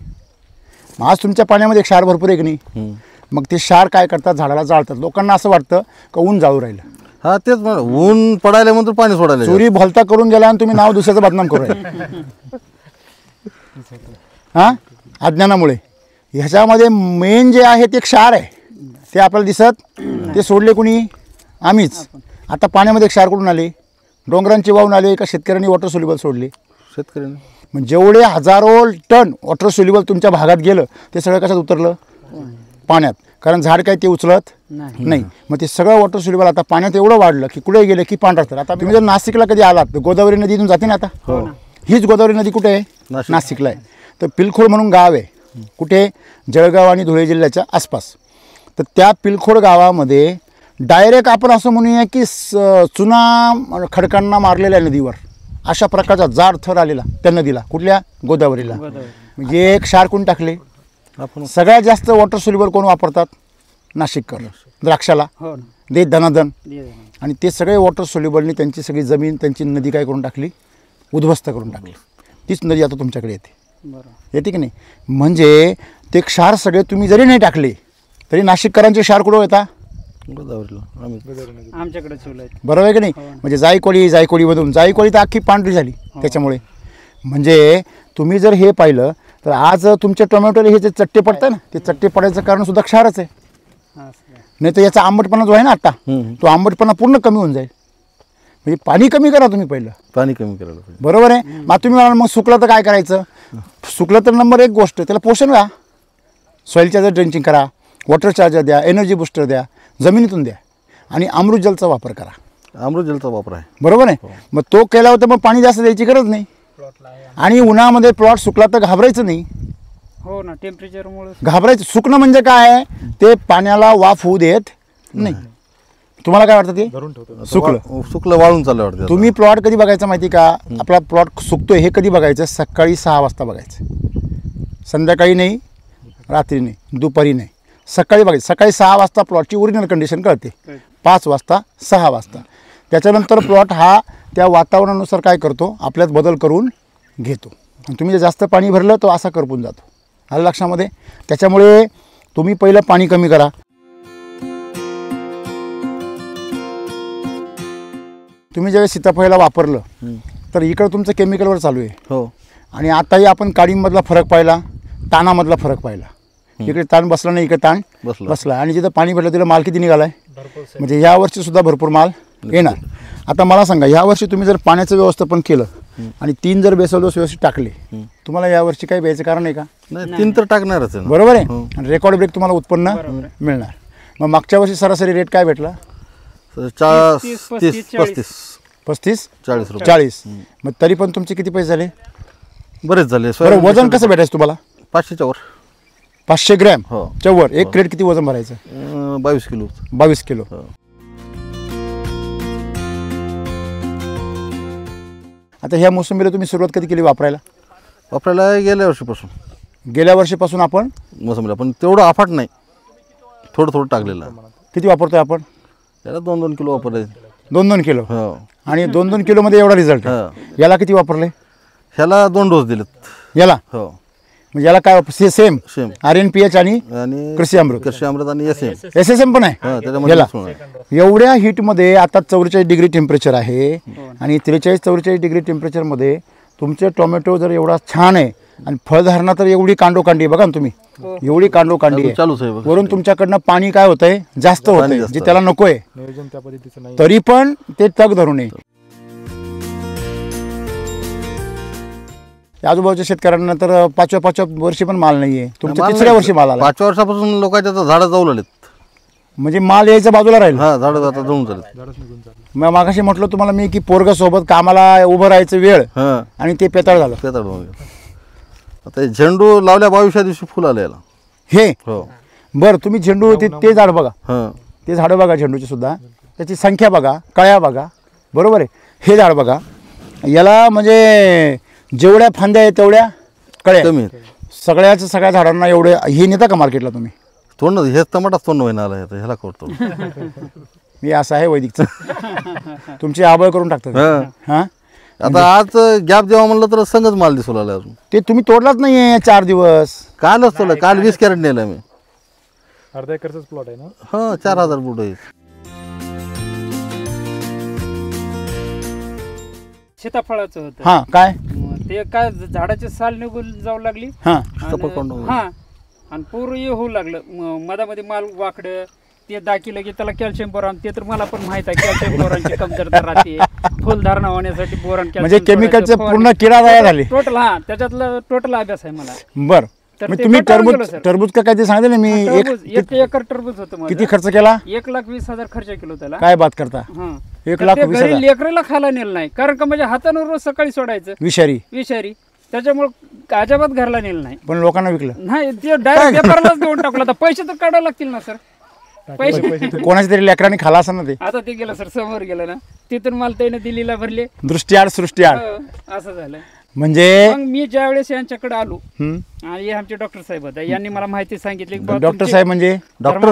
आज तुमच्या पाण्यामध्ये क्षार भरपूर आहे की नाही? मग ते क्षार काय करतात? झाडाला जाळतात. लोकांना असं वाटतं का ऊन जाळू राहिलं. हा तेच म्हणा, ऊन पडायला म्हणतो पाणी सोडायला. चोरी भलता करून गेला आणि तुम्ही नाव दुसऱ्याचं बदनाम करू राहिले. हां, अज्ञानामुळे. ह्याच्यामध्ये मेन जे आहे ते क्षार आहे, ते आपल्याला दिसत. ते सोडले कुणी? आम्हीच. आता पाण्यामध्ये क्षार कुठून आले? डोंगरांची वाहून आले का शेतकऱ्यांनी वॉटर सोल्युबल सोडले? शेतकऱ्यांनी. मग जेवढे हजारो टन वॉटर सोल्युबल तुमच्या भागात गेलं ते सगळं कशात उतरलं? पाण्यात. कारण झाड काय ते उचलत नाही नाही. मग ते सगळं वॉटर सोल्युबल आता पाण्यात एवढं वाढलं की कुठे गेलं की पांढरा तर आता तुम्ही जर नाशिकला कधी आलात तर गोदावरी नदीतून जाते ना आता, हीच गोदावरी नदी कुठे आहे? नाशिकला आहे. तर पिलखोड म्हणून गाव आहे कुठे? जळगाव आणि धुळे जिल्ह्याच्या आसपास. तर त्या पिलखोड गावामध्ये डायरेक्ट आपण असं म्हणूया की चुना खडकांना मारलेल्या नदीवर अशा प्रकारचा जाड थर आलेला त्या नदीला. कुठल्या? गोदावरीला. म्हणजे एक क्षार कोण टाकले? आपण सगळ्यात जास्त वॉटर सोल्युबल कोण वापरतात? नाशिककर. द्राक्षाला हो ना दे धनाधन. दे. आणि ते सगळे वॉटर सोल्युबलनी त्यांची सगळी जमीन त्यांची नदी काय करून टाकली? उद्ध्वस्त करून टाकली. तीच नदी आता तुमच्याकडे येते. बरोबर येते की नाही? म्हणजे ते क्षार सगळे तुम्ही जरी नाही टाकले तरी नाशिककरांचे क्षार कुठं येतात? गोदावरीला आम्ही आमच्याकडे ठेवलं आहे. बरोबर आहे की नाही? म्हणजे जायकवाडीमधून जायकवाडी तर अख्खी पांढरी झाली त्याच्यामुळे. म्हणजे तुम्ही जर हे पाहिलं तर आज तुमच्या टोमॅटोला हे जे चट्टे पडतात ना ते चट्टे पडायचं कारण सुद्धा क्षारच आहे. असं आहे. नाही तर याचा आंबटपणा जो आहे ना आता तो आंबटपणा पूर्ण कमी होऊन जाईल. म्हणजे पाणी कमी करा तुम्ही पहिलं. पाणी कमी करायला पाहिजे. बरोबर आहे. मग तुम्ही म्हणाल मग सुकलं तर काय करायचं? सुकलं तर नंबर एक गोष्ट त्याला पोषण द्या. सॉईल चार्जर ड्रेंचिंग करा, वॉटर चार्जर द्या, एनर्जी बुस्टर द्या, जमिनीतून द्या आणि अमृतजलचा वापर करा. अमृतजलचा वापर आहे. बरोबर आहे. मग तो केला होता मग पाणी जास्त द्यायची गरज नाही. आणि उन्हामध्ये प्लॉट सुकला तर घाबरायचं नाही. हो ना टेम्परेचरमुळे घाबरायचं. सुकणं म्हणजे काय आहे? ते पाण्याला वाफ होऊ देत नाही. तुम्हाला काय वाटतं ते? धरून ठेवतो. सुकलं वाळून चाललं वाटतं. तुम्ही प्लॉट कधी बघायचा माहिती का? आपला प्लॉट सुकतोय हे कधी बघायचं? सकाळी 6 वाजता बघायचं. संध्याकाळी नाही, रात्री नाही, दुपारी नाही, सकाळी बघायचं. सकाळी 6 वाजता प्लॉटची ओरिजिनल कंडिशन कळते. 5 वाजता 6 वाजता त्याच्यानंतर प्लॉट हा त्या वातावरणानुसार काय करतो? आपल्यात बदल करून घेतो. आणि तुम्ही जे जास्त पाणी भरलं तो असा करपून जातो. आलं लक्षामध्ये? त्याच्यामुळे तुम्ही पहिलं पाणी कमी करा. तुम्ही ज्यावेळेस सीताफळाला वापरलं तर इकडं तुमचं केमिकलवर चालू आहे. हो. आणि आताही आपण काळीमधला फरक पाहिला, ताणामधला फरक पाहिला. इकडे ताण बसला नाही, इकडे ताण बसला. आणि जिथं पाणी भरलं तिला माल किती निघालाय? म्हणजे यावर्षी सुद्धा भरपूर माल येणार. आता मला सांगा, यावर्षी तुम्ही जर पाण्याचं व्यवस्थापन केलं आणि 3 जर बेसल डोस व्यवस्थित टाकले तुम्हाला यावर्षी काही द्यायचं कारण आहे का? नाही 3 तर टाकणारच आहे. बरोबर आहे. आणि रेकॉर्ड ब्रेक तुम्हाला उत्पन्न मिळणार. मग मागच्या वर्षी सरासरी रेट काय भेटला? 35 40 रुपये 40. मग तरी पण तुमचे किती पैसे झाले? बरेच झाले. बरं, वजन कसं भेटायचं तुम्हाला? 500च्या वर. 500 ग्रॅम हो. च्या वर. एक क्रेट किती वजन भरायचं? 22 किलो. 22 किलो. आता ह्या मोसंबीला तुम्ही सुरुवात कधी केली वापरायला? गेल्या वर्षीपासून. गेल्या वर्षीपासून आपण मोसंबीला पण तेवढं अफाट नाही, थोडं टाकलेलं. किती वापरतोय आपण? त्याला 2-2 किलो वापरले. 2-2 किलो. हो. आणि 2-2 किलोमध्ये एवढा रिझल्ट. याला किती वापरले? ह्याला 2 डोस दिलेत. याला हो. म्हणजे याला काय सेम सेम RNPH आणि कृषी अमृत आणि SSM पण आहे याला. एवढ्या हीटमध्ये आता 44 डिग्री टेम्परेचर आहे आणि 43-44 डिग्री टेम्परेचरमध्ये तुमचे टोमॅटो जर एवढा छान आहे आणि फळधारणा तर एवढी कांडोकांडी आहे. बघा ना तुम्ही, एवढी कांडोकांडी आहे. चालूच आहे. वरून तुमच्याकडनं पाणी काय होतंय? जास्त होतंय, जे त्याला नको आहे. नियोजन त्या पद्धतीचं नाही. तरी पण ते तग धरू नये. आजूबाजूच्या शेतकऱ्यांना तर 5व्या वर्षी पण माल नाहीये. तुमच्या 3ऱ्या वर्षी माल आला. 5 वर्षापासून लोकांच्या झाडं जाऊ लागलेत. म्हणजे माल यायचा बाजूला राहील. हा, झाडं आता जाऊन चालत. मग मागाशी म्हटलं तुम्हाला मी की पोरगा सोबत कामाला उभं राहायचं वेळ आणि ते पेताळ झालं. आता हे झेंडू लावल्या 22व्या दिवशी फुल आलं याला. हे हो. बरं, तुम्ही झेंडू ते झाड बघा, ते झाडं बघा झेंडूची सुद्धा, त्याची संख्या बघा, कळ्या बघा. बरोबर आहे. हे झाड बघा, याला म्हणजे जेवढ्या फांद्या आहेत तेवढ्या कळ्या कमी. सगळ्या झाडांना एवढे. हे नेता का मार्केटला तुम्ही? तोंड हे टमाटाच तोंड व्हायला आला ह्याला करतो मी असं आहे वैदिकचं. तुमची आबळ करून टाकतात. हां, आता आज गॅप जेव्हा म्हणलं तर संगच माल दिसू लागला. अजून ते तुम्ही तोडलाच नाहीये 4 दिवस. कालच तोडलं. काल 20 कॅरेट नेलं मी. अर्धा एकरचाच प्लॉट आहे ना? हा, 4000 बुट आहे. सीताफळाचं होतं. हां, काय ते काय झाडाची साल निघून जाऊ लागली. हां, आणि पूर्ण हे होऊ लागलं. मधामध्ये माल वाकडं ते दाखिलं की त्याला कॅल्शियम बोरॉन. ते तर मला पण माहित आहे कॅल्शियम बोरॉनची कमतरता राहते. फुलधारणा होण्यासाठी बोरॉन म्हणजे केमिकलचे पूर्ण किडा तयार झाले. टोटल त्याच्यातलं टोटल अभ्यास आहे मला. बर, तर मग ते तुम्ही गटावर गेलो टरबूज सर. टरबूज का काय ते सांगितलं ना मी टरबूज, एक एकर टरबूज होतं माझं. किती खर्च केला 1,20,000 खर्च केलो त्याला. काय बात करता हं. 1,20,000 घरी लेकराला खायला नेलं नाही, कारण का म्हणजे हातानं रोज सकाळी सोडायचं विषारी विषारी, त्याच्यामुळे अजिबात घरला नेलं नाही. पण लोकांना विकलं नाही ते डायरेक्ट व्यापारालाच देऊन टाकलं. आता पैसे तर काढावे लागतील ना सर. पैसे कोणाच्या तरी लेकरांनी खाला असं ना ते आता ते गेलं सर, समोर गेलं ना, तिथून मला त्याने दिल्लीला भरले. दृष्टीआड सृष्टीआड असं झालं. म्हणजे मग मी ज्या वेळेस यांच्याकडे आलो हं? आणि हे आमचे डॉक्टर साहेब होते, यांनी मला माहिती सांगितली की डॉक्टर साहेब म्हणजे डॉक्टर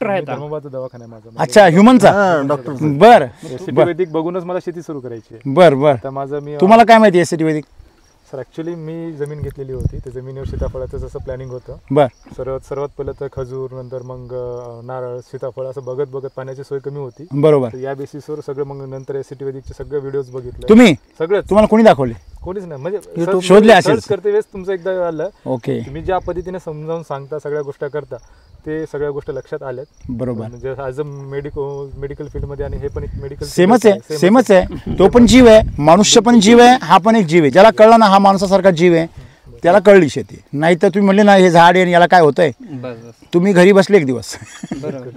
आहेत. धर्माबादचा दवाखाना आहे माझा. अच्छा ह्युमनचा डॉक्टर बर सिटी वैदिक बघूनच मला शेती सुरू करायची आहे. बर बर आता माझं मी तुम्हाला काय माहिती आहे एस वैदिक सर ॲक्च्युली मी जमीन घेतलेली होती, त्या जमिनीवर सीताफळाचं जसं प्लॅनिंग होतं. बर सर्वात पहिलं तर खजूर, नंतर मग नारळ, सीताफळ असं बघत बघत पाण्याची सोय कमी होती. बरोबर तर या बेसिसवर सगळं मग नंतर सिटी वैदिकचे सगळे व्हिडिओज बघितले. तुम्ही सगळंच तुम्हाला कोणी दाखवले कोणीच नाही म्हणजे YouTube शोधले असेल. सर्च करते वेळेस तुमचं एकदा आलं. ओके तुम्ही ज्या पद्धतीने समजावून सांगता, सगळ्या गोष्टी करता, ते सगळ्या गोष्टी लक्षात आल्यात. बरोबर म्हणजे ॲज अ मेडिकल फील्डमध्ये आणि हे पण एक मेडिकल सेमच आहे सेमच आहे तो पण जीव आहे मनुष्य पण जीव आहे हा पण एक जीव आहे ज्याला कळलं ना हा माणसासारखा जीव आहे त्याला कळली शेती नाही तर तुम्ही म्हणले ना हे झाड आहे आणि याला काय होतंय बस बस तुम्ही घरी बसले एक दिवस बरोबर.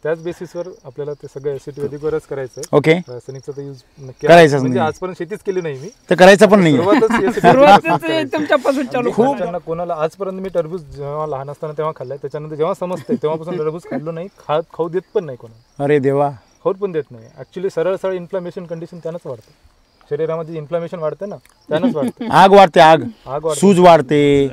त्याच बेसिसवर आपल्याला ते सगळं सिटी वैदिकवरच करायचं आहे. ओके रासायनिकचा तर यूज नक्की करायचंच म्हणजे नाही. आजपर्यंत शेतीच केली नाही मी. तर करायचं पण नाही सुरुवातच या city सुरुवातच वैदिकपासून तुमच्यापासून चालू. घरच्यांना कोणाला आजपर्यंत मी टरबूज जेव्हा लहान असताना तेव्हा खाल्लाय, त्याच्यानंतर जेव्हा समजते तेव्हापासून टरबूज खाल्लो नाही, खाऊ देत पण नाही कोणाला, अरे देवा खाऊ पण देत नाही. ऍक्च्युली सरळ इन्फ्लामेशन कंडिशन त्यानंच वाढते. शरीरामध्ये इन्फ्लामेशन वाढते ना, त्यानंच वाढते. आग वाढते आग आग वाढते. सूज वाढते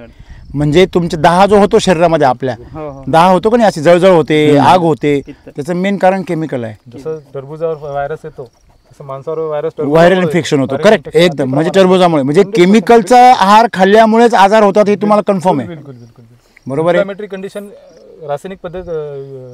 म्हणजे तुमचे दाह जो होतो शरीरामध्ये आपल्या हो हो दाह होतो का नाही अशी जळजळ होते आग होते त्याचं मेन कारण केमिकल आहे जसं टरबूजावर व्हायरस येतो तसं माणसावर व्हायरस व्हायरल इन्फेक्शन होतं करेक्ट एकदम म्हणजे टरबुजामुळे म्हणजे केमिकलचा आहार खाल्ल्यामुळेच आजार होतात हे तुम्हाला कन्फर्म आहे बिलकुल बिलकुल बरोबर आहे इन्फ्लामेटरी कंडिशन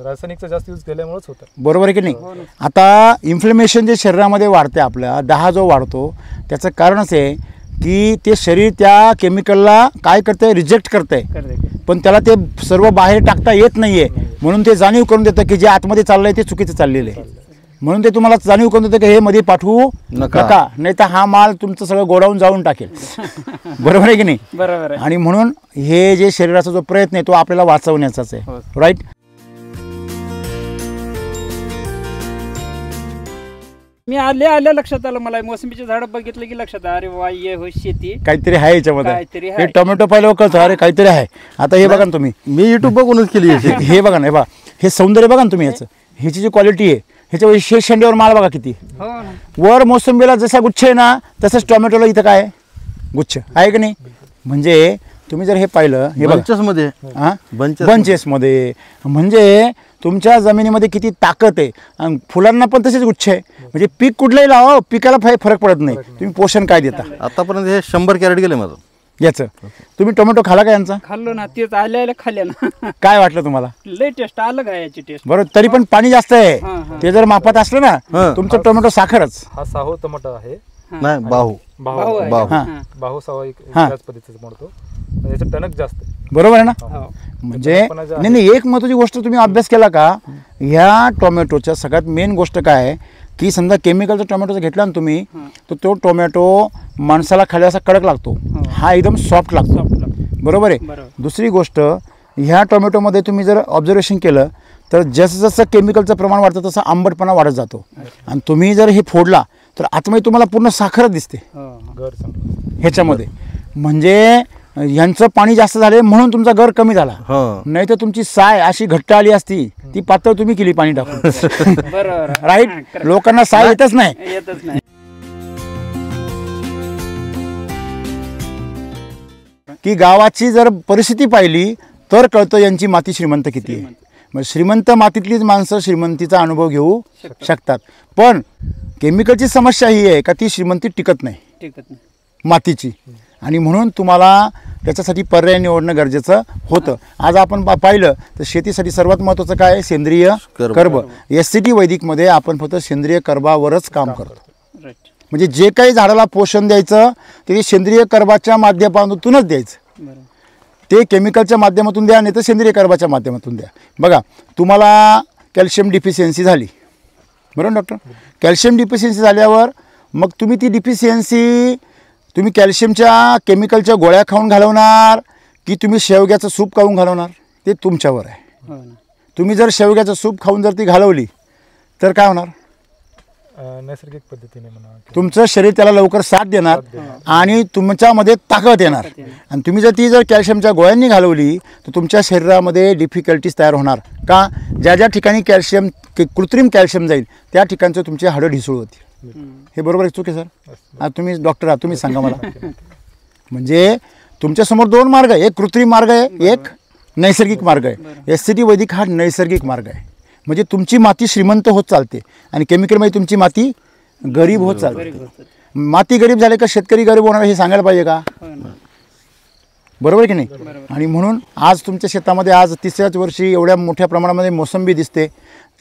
रासायनिकचा जास्त यूज केल्यामुळेच होतं. बरोबर आहे की नाही आता इन्फ्लेमेशन जे शरीरामध्ये वाढते आपल्या दाह जो वाढतो त्याचं कारणच आहे की ते शरीर त्या केमिकलला काय करतंय रिजेक्ट करतंय करते. पण त्याला ते सर्व बाहेर टाकता येत नाहीये म्हणून ते जाणीव करून देतं की जे आतमध्ये चाललंय ते चुकीचं चाललेलं आहे म्हणून ते तुम्हाला जाणीव करून देतं की हे मध्ये पाठवू नका नाही तर हा माल तुमचं सगळं गोडाऊन जाऊन टाकेल बरोबर आहे की नाही बरोबर आहे. आणि म्हणून हे जे शरीराचा जो प्रयत्न आहे तो आपल्याला वाचवण्याचाच आहे हो. राईट मी आल्या लक्षात आलं मला मोसंबीचे झाड बघितलं की लक्षात आलं, अरे वा ये हो शेती काहीतरी आहे याच्यामध्ये काहीतरी आहे. हे टोमॅटो पाहिलं कळतं अरे काहीतरी आहे आता हे बघा ना तुम्ही मी युट्यूब बघूनच केली आहे शेती. हे बघा ना हे बघा हे सौंदर्य बघा ना तुम्ही याचं ह्याची जी क्वालिटी आहे ह्याच्या शेष शेंड्यावर माल बघा किती हो ना. वर मोसंबीला जसा गुच्छ आहे ना तसंच टोमॅटोला इथं काय आहे? गुच्छ आहे की नाही म्हणजे तुम्ही जर हे पाहिलं हे बघा Bunches मध्ये हा Bunches बंचेसमध्ये म्हणजे तुमच्या जमिनीमध्ये किती ताकद आहे आणि फुलांना पण तसेच गुच्छ आहे म्हणजे पीक कुठलंही लावा पिकाला फरक पडत नाही तुम्ही पोषण काय देता आतापर्यंत हे 100 कॅरेट गेले माझं. याचं तुम्ही टोमॅटो खाला का यांचा खाल्लो ना तेच आल्या खाल्ल्या ना काय वाटलं तुम्हाला लय टेस्ट अलग आहे याची टेस्ट. बरोबर तरी पण पाणी जास्त हा, आहे हा. ते जर मापात असलं ना तुमचं टोमॅटो साखरच हा साहो टमाटा आहे. नाही बाहू भाऊ आहे. बाहू. हा. हा. बाहो सावा एक हा. त्याच पद्धतीचं म्हणतो. पण याचं टणक जास्त आहे. बरोबर आहे ना हो. म्हणजे टोमॅटो जे नाही नाही एक महत्त्वाची गोष्ट तुम्ही अभ्यास केला का ह्या टोमॅटोच्या सगळ्यात मेन गोष्ट काय आहे की समजा केमिकलचा टोमॅटो घेतला ना तुम्ही तर तो टोमॅटो माणसाला खाली असा कडक लागतो हा एकदम सॉफ्ट लागतो Soft लागतो. बरोबर आहे बरोबर. दुसरी गोष्ट ह्या टोमॅटोमध्ये तुम्ही जर ऑब्झर्वेशन केलं तर जसं जसं केमिकलचं प्रमाण वाढतं तसं आंबटपणा वाढत जातो आणि तुम्ही जर हे फोडला तर आतमध्ये तुम्हाला पूर्ण साखरच दिसते हो, हो. घर चांगलं. ह्याच्यामध्ये म्हणजे ह्यांचं पाणी जास्त झाले म्हणून तुमचा गर कमी झाला हा नाही तर तुमची साय अशी घट्ट आली असती ती पातळ तुम्ही केली पाणी टाकून बरोबर. राईट हा, correct. लोकांना साय येतच नाही येतच नाही. की गावाची जर परिस्थिती पाहिली तर कळतं यांची माती श्रीमंत किती आहे मग श्रीमंत मातीतलीच माणसं श्रीमंतीचा अनुभव घेऊ शकतात पण केमिकलची समस्या ही आहे का ती श्रीमंती टिकत नाही टिकत नाही. मातीची आणि म्हणून तुम्हाला त्याच्यासाठी पर्याय निवडणं गरजेचं होतं आज आपण पाहिलं तर शेतीसाठी सर्वात महत्त्वाचं काय आहे? सेंद्रिय कर्ब SCT वैदिकमध्ये आपण फक्त सेंद्रिय कर्बावरच काम करतो राईट. म्हणजे जे काही झाडाला पोषण द्यायचं ते सेंद्रिय कर्बाच्या माध्यमातूनच द्यायचं बरोबर. ते केमिकलच्या माध्यमातून द्या नाही तर सेंद्रिय कर्बाच्या माध्यमातून द्या बघा तुम्हाला कॅल्शियम डिफिशियन्सी झाली बरोबर डॉक्टर कॅल्शियम डिफिशियन्सी झाल्यावर मग तुम्ही ती डिफिशियन्सी तुम्ही कॅल्शियमच्या केमिकलच्या गोळ्या खाऊन घालवणार की तुम्ही शेवग्याचं सूप काढून घालवणार ते तुमच्यावर आहे. हो ना. तुम्ही जर शेवग्याचं सूप खाऊन जर ती घालवली तर काय होणार, नैसर्गिक पद्धतीने म्हणा तुमचं शरीर त्याला लवकर साथ देणार आणि तुमच्यामध्ये ताकद येणार. आणि तुम्ही जर ती जर कॅल्शियमच्या गोळ्यांनी घालवली तर तुमच्या शरीरामध्ये डिफिकल्टीज तयार होणार. का, ज्या ज्या ठिकाणी कॅल्शियम कृत्रिम कॅल्शियम जाईल त्या ठिकाणचं तुमचे हाडं ढिसूळ होतील. हे बरोबर आहे चूक आहे सर? आता तुम्ही डॉक्टर आहात, तुम्ही सांगा मला. म्हणजे तुमच्यासमोर दोन मार्ग आहे, एक कृत्रिम मार्ग आहे, एक नैसर्गिक मार्ग आहे. SCT वैदिक हा नैसर्गिक मार्ग आहे. म्हणजे तुमची माती श्रीमंत होत चालते आणि केमिकलमध्ये तुमची माती गरीब होत चालते. माती गरीब झाले का शेतकरी गरीब होणार हे सांगायला पाहिजे का? बरोबर आहे की नाही? आणि म्हणून आज तुमच्या शेतामध्ये आज तिसऱ्याच वर्षी एवढ्या मोठ्या प्रमाणामध्ये मोसंबी दिसते.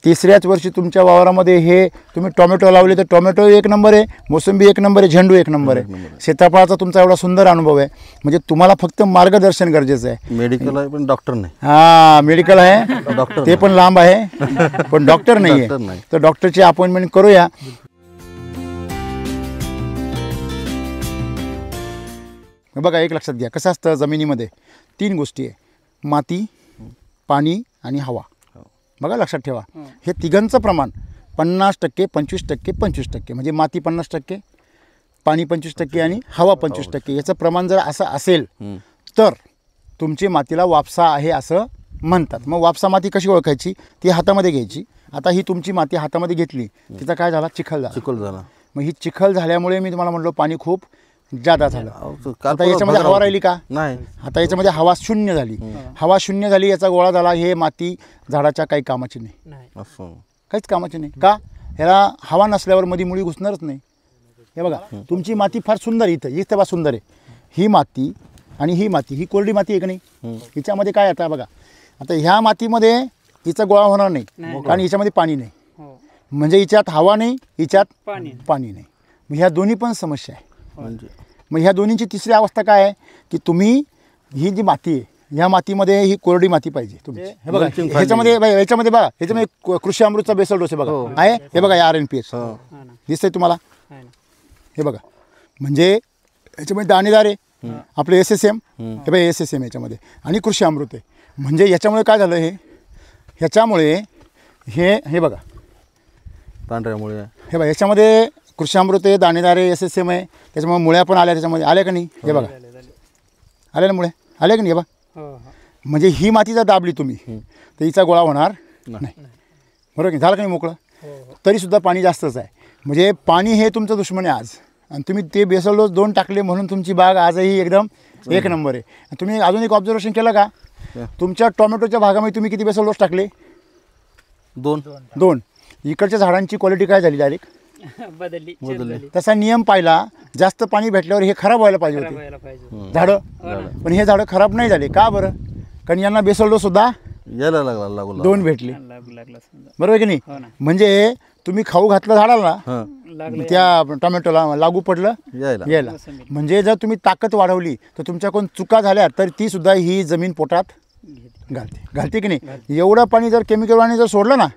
तिसऱ्याच वर्षी तुमच्या वावरामध्ये हे तुम्ही टोमॅटो लावले तर टोमॅटो एक नंबर आहे, मोसंबी एक नंबर आहे, झेंडू एक नंबर आहे. सीताफळाचा तुमचा एवढा सुंदर अनुभव आहे. म्हणजे तुम्हाला फक्त मार्गदर्शन गरजेचं आहे. मेडिकल आहे पण डॉक्टर नाही. हा, मेडिकल आहे डॉक्टर ते पण लांब आहे पण डॉक्टर नाही डॉक्टर आहे. नाही. तर डॉक्टरची अपॉइंटमेंट करूया. बघा, एक लक्षात घ्या, कसं असतं जमिनीमध्ये 3 गोष्टी आहे, माती, पाणी आणि हवा. बघा लक्षात ठेवा, हे तिघांचं प्रमाण 50%, 25%, 25%. म्हणजे माती 50%, पाणी 25% आणि हवा 25%. याचं प्रमाण जर असं असेल तर तुमची मातीला वापसा आहे असं म्हणतात. मग वापसा माती कशी ओळखायची? ती हातामध्ये घ्यायची. आता ही तुमची माती हातामध्ये घेतली, तिचा काय झाला, चिखल झाला. चिखल झाला. मग ही चिखल झाल्यामुळे मी तुम्हाला म्हटलं पाणी खूप जादा झालं. काल आता याच्यामध्ये हवा राहिली का? नाही. आता याच्यामध्ये हवा शून्य झाली. हवा शून्य झाली, याचा गोळा झाला. हे माती झाडाच्या काही कामाची नाही, असं काहीच कामाची नाही. का? ह्याला हवा नसल्यावर मध्ये मुळी घुसणारच नाही. हे बघा, तुमची माती फार सुंदर, इथं बा सुंदर आहे. ही माती आणि ही माती, ही कोरडी माती आहे का नाही? हिच्यामध्ये काय आता बघा, आता ह्या मातीमध्ये हिचा गोळा होणार नाही कारण हिच्यामध्ये पाणी नाही. म्हणजे हिच्यात हवा नाही, हिच्यात पाणी नाही. मग ह्या दोन्ही पण समस्या आहे. म्हणजे मग ह्या दोन्हीची तिसरी अवस्था काय आहे की तुम्ही ही जी माती आहे, ह्या मातीमध्ये ही कोरडी माती पाहिजे तुमची. हे बघा, ह्याच्यामध्ये बघा, ह्याच्यामध्ये कृषी अमृतचा बेसल डोस आहे बघा, आहे. हे बघा, RNPS दिसतंय तुम्हाला? हे बघा, म्हणजे ह्याच्यामध्ये दाणेदार आहे आपले SSM. हे बघा, SSM याच्यामध्ये आणि कृषी अमृत आहे. म्हणजे याच्यामुळे काय झालं, ह्याच्यामुळे हे बघा, पांढऱ्यामुळे हे बघा, याच्यामध्ये कृषी अमृत आहे, दाणेदार आहे, SSM आहे. त्याच्यामुळे मुळ्या पण आल्या त्याच्यामध्ये. आल्या का नाही? हे बघा, आल्या ना मुळे, आल्या का नाही? हे बघा, म्हणजे ही माती जर दाबली तुम्ही तर हिचा गोळा होणार नाही. बरोबर की? झालं का नाही मोकळं? तरीसुद्धा पाणी जास्तच आहे. म्हणजे पाणी हे तुमचं दुश्मन आहे आज. आणि तुम्ही ते बेसल डोस 2 टाकले म्हणून तुमची बाग आजही एकदम एक नंबर आहे. तुम्ही अजून एक ऑब्झर्वेशन केलं का? तुमच्या टोमॅटोच्या भागामध्ये तुम्ही किती बेसल डोस टाकले? 2. इकडच्या झाडांची क्वालिटी काय झाली डायरेक्ट? बदलली. तसा नियम पाहिला, जास्त पाणी भेटल्यावर हे खराब व्हायला पाहिजे होते झाडं. पण हे झाडं खराब नाही झाले. का बरं? कारण यांना बेसल डोस सुद्धा यायला लागला 2 भेटले. लागला बरोबर की नाही? म्हणजे तुम्ही खाऊ घातलं झाडाला लागलं त्या टोमॅटोला लागू पडलं यायला. म्हणजे जर तुम्ही ताकद वाढवली तर तुमच्याकडून चुका झाल्या तर ती सुद्धा ही जमीन पोटात घालते की नाही? एवढं पाणी जर केमिकल जर सोडलं ना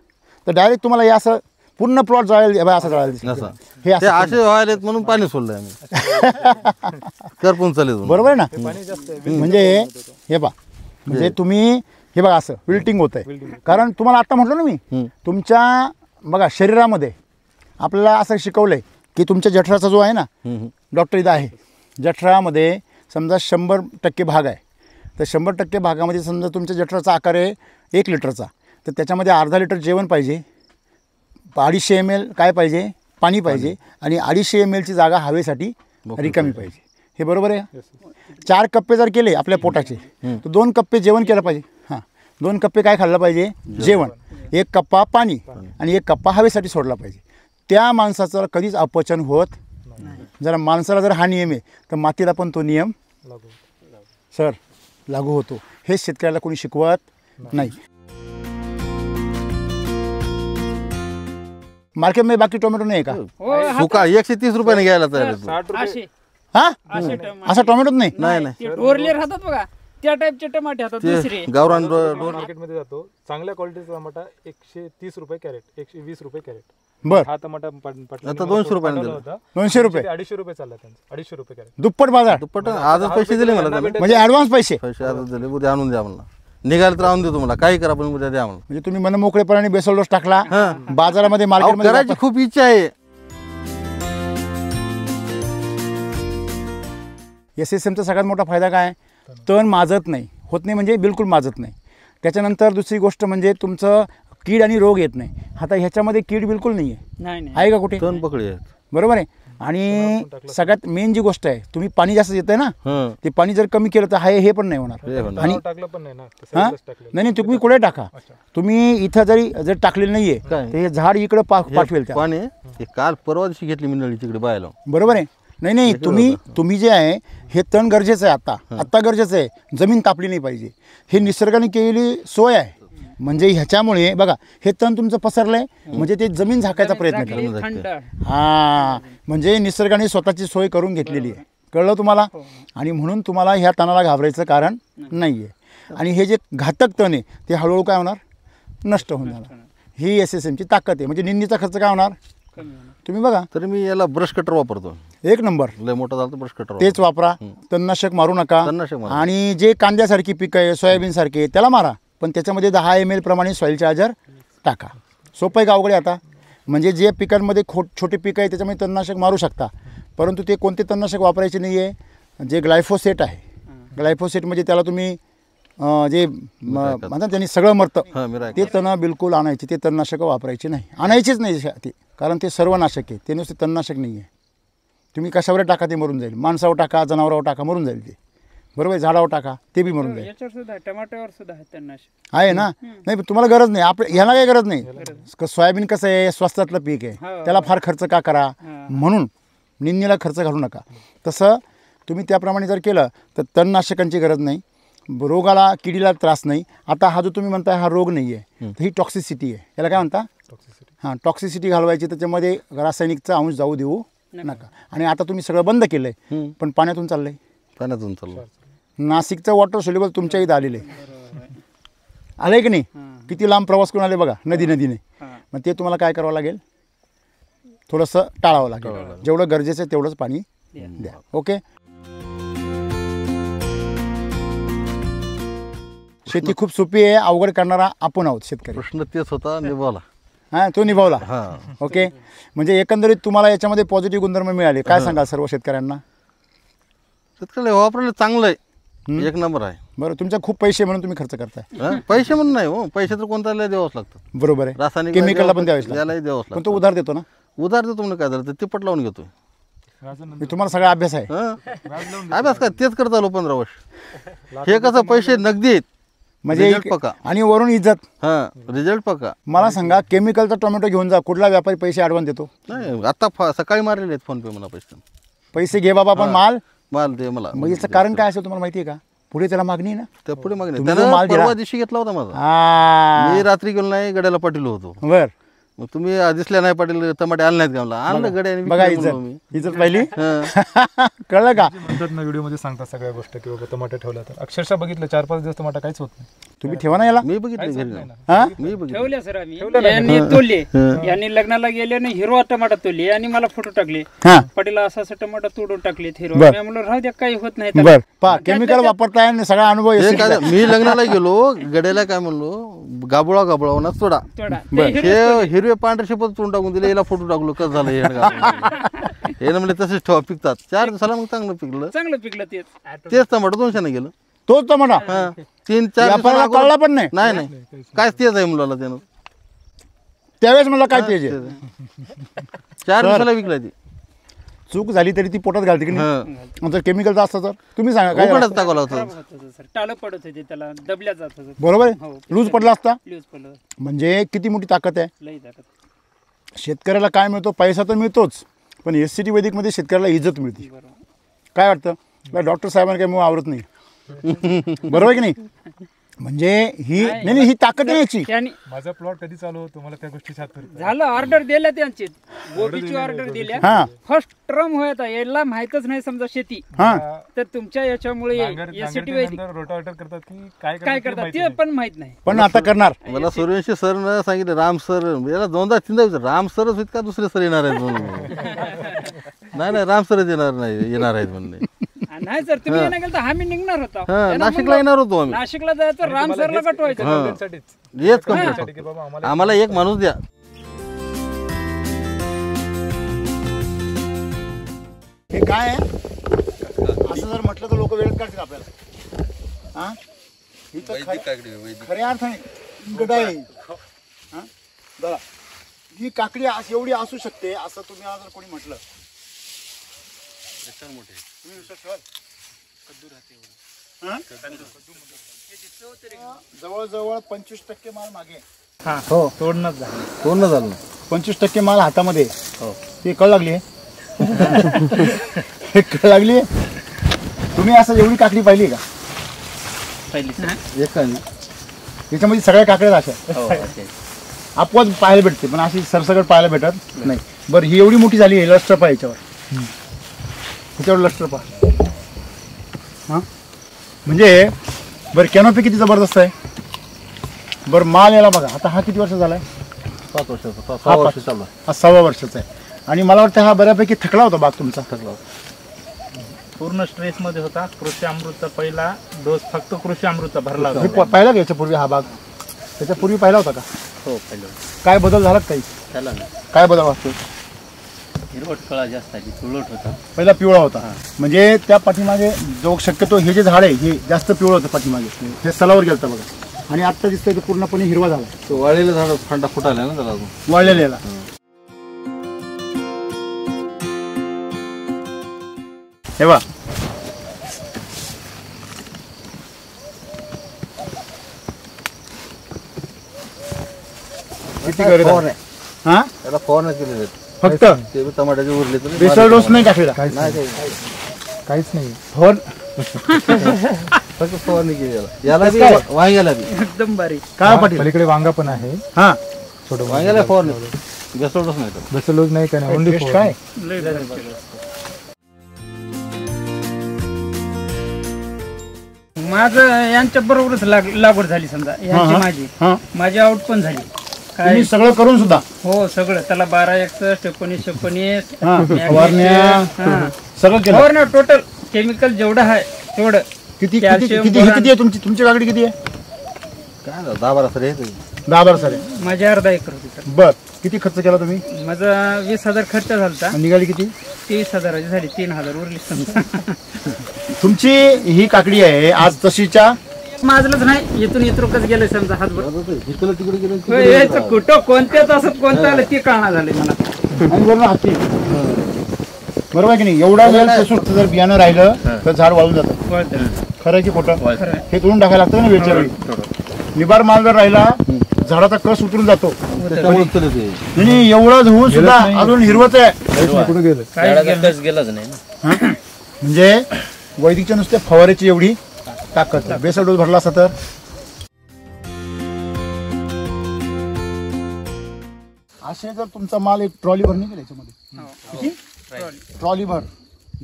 तर डायरेक्ट तुम्हाला हे असं पूर्ण प्लॉट जळायला असं जळायला. हे ते असे व्हायला म्हणून पाणी सोडलंय आम्ही. करपून चालेल. बरोबर आहे ना? म्हणजे हे पहा, म्हणजे तुम्ही हे बघा असं विल्टिंग होत आहे. कारण तुम्हाला आता म्हटलं ना मी, तुमच्या बघा शरीरामध्ये आपल्याला असं शिकवलं आहे की तुमच्या जठराचा जो आहे ना, डॉक्टर इथं आहे, जठरामध्ये समजा 100% भाग आहे. तर 100% भागामध्ये समजा तुमच्या जठराचा आकार आहे 1 लिटरचा, तर त्याच्यामध्ये अर्धा लिटर जेवण पाहिजे, 250 ml काय पाहिजे, पाणी पाहिजे, आणि 250 ml ची जागा हवेसाठी रिकामी पाहिजे. हे बरोबर आहे? 4 कप्पे जर केले आपल्या पोटाचे तर 2 कप्पे जेवण केलं पाहिजे. हां, 2 कप्पे काय खाल्लं पाहिजे? जेवण. 1 कप्पा पाणी आणि 1 कप्पा हवेसाठी सोडला पाहिजे. त्या माणसाचं कधीच अपचन होत नाही. जर माणसाला जर हा नियम आहे तर मातीला पण तो नियम लागू होतो. हे शेतकऱ्याला कोणी शिकवत नाही. मार्केटमध्ये बाकी टोमॅटो नाही का? सुका 130 रुपयाने घ्यायला तयार आहे. 60 रुपये. असे हा, असा टोमॅटोच नाही. नाही डोरले राहतात बघा, त्या टाईपचे टमाटे हातात दुसरे. गावरान मार्केटमध्ये जातो चांगल्या क्वालिटीचा टमाटा 130 रुपये कॅरेट, 120 रुपये कॅरेट. बर हा टमाटा आता 200 रुपयाने दिला. होता 200 रुपये 250 रुपये चालला त्यांचा 250 रुपये कॅरेट. दुप्पट बाजार दुप्पट आजच पैसे दिले मला त्यांनी. म्हणजे ॲडव्हान्स पैसे पैसे आजच दिले, उद्या आणून द्या म्हणला. निघाले तर आणून देतो मला, काही करा पण उद्या द्या म्हणला. म्हणजे तुम्ही मनमोकळेपणाने बेसल डोस टाकला बाजारामध्ये अहो, मार्केटमध्ये करायची खूप इच्छा आहे. SSMचा सगळ्यात मोठा फायदा काय, तण माजत नाही, होत नाही म्हणजे बिलकुल माजत नाही. त्याच्यानंतर दुसरी गोष्ट म्हणजे तुमचं कीड आणि रोग येत नाही. आता ह्याच्यामध्ये कीड बिलकुल नाही आहे, नाही आहे का कुठे? तण पकडी आहेत. बरोबर आहे. आणि सगळ्यात मेन जी गोष्ट आहे, तुम्ही पाणी जास्त येत आहे ना, हं. ते पाणी जर कमी केलं तर हे पण नाही होणार. हे म्हणा. आणि टाकलं पण नाही ना ते हां साईडलाच टाकलं. नाही तुम्ही कुठे टाका, तुम्ही इथं जर टाकलेलं नाहीये काय? तर हे झाड इकडं पाठवेल त्या. पाणी हे काल परवा दिवशी घेतली मी नळी तिकडे बायला. बरोबर आहे. नाही तुम्ही जे आहे हे तण गरजेचं आहे, आत्ता गरजेचं आहे. जमीन तापली नाही पाहिजे, हे निसर्गाने केलेली सोय आहे. म्हणजे ह्याच्यामुळे बघा हे तण तुमचं पसरलंय म्हणजे ते जमीन झाकायचा प्रयत्न करत. थंड. हा म्हणजे निसर्गाने स्वतःची सोय करून घेतलेली आहे. कळलं तुम्हाला? आणि म्हणून तुम्हाला ह्या तणाला घाबरायचं कारण नाही आहे. आणि हे जे घातक तण आहे ते हळूहळू काय होणार, नष्ट होऊन जाणार. ही SSMची ताकद आहे. म्हणजे निंदीचा खर्च काय होणार, कमी होणार. तुम्ही बघा तरी मी याला ब्रश कटर वापरतो. एक नंबर लय मोठा झाला तर ब्रश कटर तेच वापरा. तणनाशक मारू नका. तणनाशक मारू. आणि जे कांद्यासारखी पिकं आहे, सोयाबीन सारखे, त्याला मारा, पण त्याच्यामध्ये 10 ml प्रमाणे सॉईल चार्जर टाका. सोपं आहे का अवघड आहे आता? म्हणजे जे पिकांमध्ये छोटे पिकं आहे त्याच्यामध्ये तणनाशक मारू शकता, परंतु ते कोणते तणनाशक वापरायचे नाही आहे. जे ग्लायफोसेट आहे, ग्लायफोसेट म्हणजे त्याला तुम्ही जे म्हणतात त्यांनी सगळं मरतं, ते तण बिलकुल आणायचे, ते तणनाशकं वापरायचे नाही, आणायचेच नाही ते, कारण ते सर्वनाशक आहे. ते नुसते तणनाशक नाही आहे. तुम्ही कशावर टाका ते मरून जाईल, माणसावर टाका, जनावरावर टाका, मरून जाईल ते. बरोबर आहे. झाडावर टाका ते बी मरून जाईल. याच्यावर सुद्धा टमाट्यावर सुद्धा आहे तणनाशक. आहे ना? नाही पण तुम्हाला गरज नाही, ह्याला काही गरज नाही. सोयाबीन कसं आहे, स्वस्तातलं पीक आहे, त्याला फार खर्च का करा, म्हणून निंदीला खर्च घालू नका. तसं तुम्ही त्याप्रमाणे जर केलं तर तणनाशकांची गरज नाही, रोगाला किडीला त्रास नाही. आता हा जो तुम्ही म्हणताय हा रोग नाही आहे, ही टॉक्सिसिटी आहे. याला काय म्हणता? हां, टॉक्सिसिटी घालवायची, त्याच्यामध्ये रासायनिकचा अंश जाऊ देऊ नका. आणि आता तुम्ही सगळं बंद केलं आहे, पण पाण्यातून चाललंय, पाण्यातून चाललं. नाशिकचं वॉटर सोल्युबल तुमच्या इथं आलेलं आहे, आलंय की नाही? किती लांब प्रवास करून आले बघा, नदीने. मग ते तुम्हाला काय करावं लागेल, थोडंसं टाळावं लागेल. जेवढं गरजेचं आहे तेवढंच पाणी द्या. ओके. शेती खूप सोपी आहे, अवघड करणारा आपण आहोत शेतकरी. प्रश्न तेच होता, निभावला. हां, तो निभावला. हां. ओके. म्हणजे एकंदरीत तुम्हाला याच्यामध्ये पॉझिटिव्ह गुणधर्म मिळाले. काय सांगाल सर्व शेतकऱ्यांना? शेतकऱ्याला वापरलं चांगलं आहे, एक नंबर आहे. बरं, तुमच्या खूप पैसे म्हणून तुम्ही खर्च करताय. हं? पैसे म्हणून नाही हो, पैसे तर कोणत्याला द्यावंच लागतं. बरोबर आहे. रासायनिक केमिकलला पण द्यावेच यालाही द्यावंच पण तो लागतं. उधार देतो ना. उधार देतो म्हणजे काय झालं तर तिप्पट लावून घेतोय. मी तुम्हाला सगळा अभ्यास आहे. हं? अभ्यास काय तेच करत आलो 15 वर्ष. हे कसं पैसे नगदी आहेत, म्हणजे रिझल्ट पका. आणि वरून इज्जत. हां, रिझल्ट पका. मला सांगा, केमिकलचा टोमॅटो घेऊन जा, कुठला व्यापारी पैसे ॲडव्हान्स देतो? नाही, आता सकाळी मारलेले आहेत फोन पे मला पैसे. पैसे घे बाबा, पण माल. माल दे मला. मग याचं कारण काय असेल तुम्हाला माहिती आहे का? पुढे त्याला मागणी आहे ना. त्या पुढे मागणी तुम्ही जो त्यानं माल दिला- परवा दिवशी घेतला होता माझा. हा, मी रात्री गेलो नाही, गड्याला पाठवलो होतो. बर. मग तुम्ही दिसल्या नाही पाटील, टमाटे आले नाहीत का मला? आणलं गड्याने, बघा विकलं म्हणलो मी. इज्जत पाहिली. हं. कळलं का? म्हणतात ना व्हिडिओमध्ये सांगतात सगळ्या गोष्टी की बाबा टमाटे ठेवला तर अक्षरशः बघितलं 4-5 दिवस टमाटा काहीच होत नाही. तुम्ही ठेवा ना याला. मी बघितले घरी जाऊन. हा, मी बघितले. ठेवले सर आम्ही, यांनी तोडले, यांनी लग्नाला गेल्याने हिरवा टमाटा तोडले आणि मला फोटो टाकले, हा, पाटील असा असा टमाटा तोडून टाकले हिरवा. बर. मी म्हणलं राहू द्या, काही होत नाही. बर. पा केमिकल वापरताय आणि सगळा अनुभव हे येतो. काय, मी लग्नाला गेलो, गड्याला काय म्हणलो, गाबोळा होणार सोडा. तोडा. हे हिरवे पांढरे शेपत तोंड टाकून दिले, याला फोटो टाकलो, कसं झालं हे हे ना म्हणजे तसेच ठेवा, पिकतात. 4 दिवसाला मग चांगलं पिकलं. चांगलं पिकलं तेच. तेच टमाटो 200 गेलं. तोच टमाटा 3-4 व्यापाऱ्याला कळला पण नाही. नाही काय तेच आहे मुलाला त्यानं. त्यावेळेस मला काय पाहिजे, 4 दिवसाला विकला ती. चूक झाली तरी ती पोटात घालते की नाही. हं. नंतर केमिकलचा असतं तर तुम्ही सांगा काय उघडच टाकावं लागतं. खराब होत होतं सर, टाळं पडत होते, त्याला दबल्या जात होतं. बरोबर आहे. हो. लूज पडला असता. लूज पडलं, म्हणजे किती मोठी ताकद आहे. लई जातात. शेतकऱ्याला काय मिळतो, पैसा तर मिळतोच, पण SCT वैदिकमध्ये शेतकऱ्याला इज्जत मिळते. काय वाटतं? डॉक्टर साहेबांना काही मग आवडत नाही. बरोबर की नाही? म्हणजे ही नाही ही ताकद आहे याची. त्यांनी माझा प्लॉट कधी चालू होतो मला त्या गोष्टी छात फिरतात. झालं ऑर्डर दिल्या त्यांची गोबीची ऑर्डर दिल्या हा. फर्स्ट ट्रम होता याला माहितच नाही समजा शेती हा तर तुमच्या याच्यामुळे एसीटी वैदिक रोटावेटर करतात की काय काय करतात ते पण माहित नाही. पण आता करणार. मला सूर्यवंशी सरनं सांगितलं राम सर याला दोनदा तीनदा विचार राम सरच आहेत का दुसरे सर येणार आहेत म्हणून. नाही राम सरच येणार आहेत म्हणले. नाही सर तुम्ही येणं गेलं तर आम्ही निघणार होता हा नाशिकला येणार होतो आम्ही. नाशिकला जायचं राम सरला कटवायचं. हेच कंप्लीट आम्हाला एक माणूस द्या. हे काय आहे असं जर म्हटलं तर लोक वेळेत काढतील आपल्याला. हा ही तर खऱ्या अर्थाने गड आहे. हा बघा ही काकडी एवढी असू शकते असं तुम्ही जर कोणी म्हटलं तुम्ही विश्वास ठेवाल? हा? जवळजवळ 25% माल मागे. हो तोडणंच झालं. पूर्ण झालं 25% माल हातामध्ये. हो. ते कळ लागली कळ लागली. तुम्ही असं एवढी काकडी पाहिली का? एकाने याच्यामध्ये सगळ्या काकड्या अशा आपोआप पाहायला भेटते पण अशी सरसकट पाहायला भेटत नाही. बरं ही एवढी मोठी झाली आहे लष्टर पहा याच्यावर. ह्याच्यावर लष्टर पहा. हां म्हणजे बरं कॅनोपी किती जबरदस्त आहे. बरं माल याला बघा आता हा किती वर्ष झाला आहे? 5 वर्षाचा 6 वर्ष चालू आहे. हा 6 वर्षाचा आहे. आणि मला वाटतं हा बऱ्यापैकी थकला होता बाग तुमचा. थकला पूर्ण स्ट्रेस मध्ये होता. कृषी अमृतचा पहिला डोस फक्त कृषी अमृतचा भरला हे होता. पाहिला का याच्यापूर्वी हा बाग? त्याच्यापूर्वी पाहिला होता का? हो पहिलं काय बदल झाला का काही? त्याला काय बदल वाटतो? हिरवट कळा जास्त आली तुळट होता. पहिला पिवळा होता. म्हणजे त्या पाठीमागे जो शक्यतो हे जे झाड आहे हे जास्त पिवळं होतं पाठीमागे. हे सलावर गेलं बघा. आणि आत्ता दिसतंय ते पूर्णपणे हिरवा झाला. तो वाळलेला झाड फांडा फुटायला ना त्याला अजून. वाळलेला. हे बघा किती गरज आहे. हा त्याला फवारण्या केलेल्या आहेत. फक्त ते बी टमाट्याचे उरले तर बेसल डोस नाही टाकलेला. काहीच नाही. फवार फक्त फवारणी केली याला बी वांग्याला बी एकदम बारीक. काय पाटील? पलीकडे वांगा पण आहे. हा छोटं वांग्याला फवारणी बेसल डोस नाही तर बेसलोज नाही का नाही ओनली टेस्ट काय? माझं यांच्या बरोबरच लागवड झाली समजा यांची हा. माझी हा माझी आउट पण झाली. काय तुम्ही सगळं करून सुद्धा हो सगळं त्याला 1261 1919 हा फवारण्या सगळं केलं. फवारण्या टोटल केमिकल जेवढं आहे तेवढं. किती Calcium, किती boron. किती आहे तुमची काकडी किती आहे? काय 10-12 सर येते. 10-12 सारे. माझी अर्धा एकर होती सर. बर किती खर्च केला तुम्ही? माझा 20,000 खर्च झाला. आणि निघाली किती? 30,000 झाली. 3,000 उरली समजा. तुमची ही काकडी आहे आज तशीच्या माझलंच नाही इथून इतरुकच गेलं समजा हातभर. इकडे तिकडे गेलं होय, याचं कुठं कोणत्याच असं कोणतं आलं ते कळणार झाले मला. आणि बरोबर हाती बरोबर आहे की नाही? एवढा वेळ तसंच जर बियाणं राहिलं तर झाड वाळून जातं. वळतं. खरं आहे की खोटं? खरं आहे. हे तोडून टाकायला लागतं ना वेळच्या वेळी. निबार माल जर राहिला झाडाचा कस उतरून जातो. त्याच्यामुळे चलत आहे. नाही एवढं होऊन सुद्धा अजून हिरवत आहे. कुठे गेलं? काहीच गेलाच नाही ना. हा? म्हणजे वैदिकच्या नुसत्या फवाऱ्याची एवढी ताकद. बेसल डोस भरला असता तर असे जर तुमचा माल एक ट्रॉली भर नाही केला याच्यामध्ये किती? ट्रॉली भर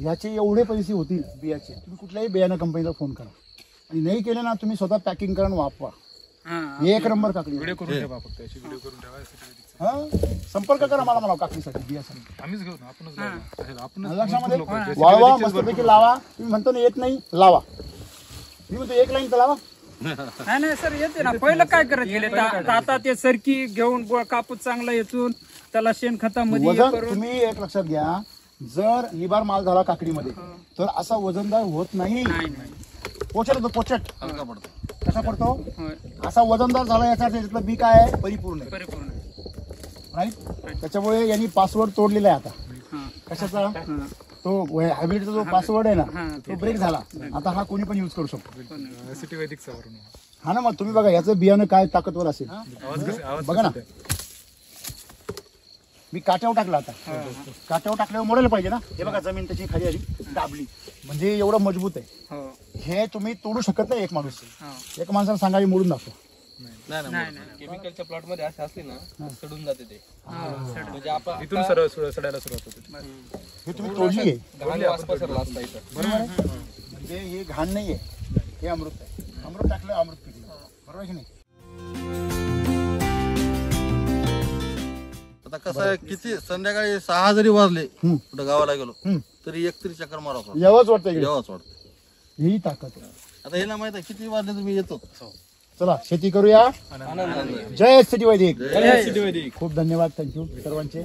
याचे एवढे पैसे होतील बियाचे. तुम्ही कुठल्याही बियाणं कंपनीला फोन करा आणि नाही केले ना तुम्ही स्वतः पॅकिंग करा आणि वापरा. एक नंबर काकडी. व्हिडिओ करून ठेवा फक्त याची व्हिडिओ करून ठेवा. हा संपर्क करा मला काकडीसाठी बियासाठी. आम्हीच घेऊ ना आपणच आपणच लक्षामध्ये वाळवा मस्तपैकी लावा. तुम्ही म्हणतो ना येत नाही लावा. मी म्हणतो एक लाईन तर लावा. नाही सर येते ना. पहिलं काय करत गेले आता ते सरकी घेऊन कापूस चांगला येतून त्याला शेणखतामध्ये हे वजन करून. तुम्ही एक लक्षात घ्या जर निबार माल झाला काकडीमध्ये तर असा वजनदार होत नाही. नाही. पोचट होतो पोचट. कसा पडतो? होय. असा वजनदार झाला याचा त्याच्यातलं बी काय आहे परिपूर्ण आहे. परिपूर्ण. राईट. त्याच्यामुळे यांनी पासवर्ड तोडलेला आहे आता. हा. कशाचा? हा. तो हायब्रिडचा जो पासवर्ड आहे हा, ना तो ब्रेक झाला. आता हा कोणी पण यूज करू शकतो. एसीटी वैदिकचा वरून हा ना मग तुम्ही बघा याचं बियाणं काय ताकदवर असेल. आवाज बघा ना मी काट्यावर टाकला आता. काट्यावर टाकल्यावर मोडायला पाहिजे ना. हे बघा जमीन त्याची खाली आली दाबली म्हणजे एवढं मजबूत आहे. हो. हे तुम्ही तोडू शकत नाही एक माणूस. हो. एक माणसाला सांगा मी मोडून दाखव. नाही नाही नाही केमिकलच्या प्लॉट मध्ये असे असले ना सडून जाते ते. हो, सड- म्हणजे आपण इथून सरळ सडायला सुरुवात होते. हे तुम्ही तोडली आहे घाण वास पसरला असता इथं. बरोबर आहे. म्हणजे हे घाण नाहीये, हे अमृत आहे. अमृत टाकलं अमृत पिकलं. बरोबर आहे की नाही? आता कसं आहे किती संध्याकाळी 6 जरी वाजले हम्म. कुठं गावाला गेलो हम्म. तरी एक तरी चक्कर मारावं यावंच वाटतं इकडे. जेव्हाच वाटतं. ही ताकद आहे. आता ह्याला माहित आहे किती वाजले तुम्ही येतो. चला शेती करूया. आनंद. जय सिटी वैदिक. जय सिद्धी वैदिक. खूप धन्यवाद. थँक्यू सर्वांचे.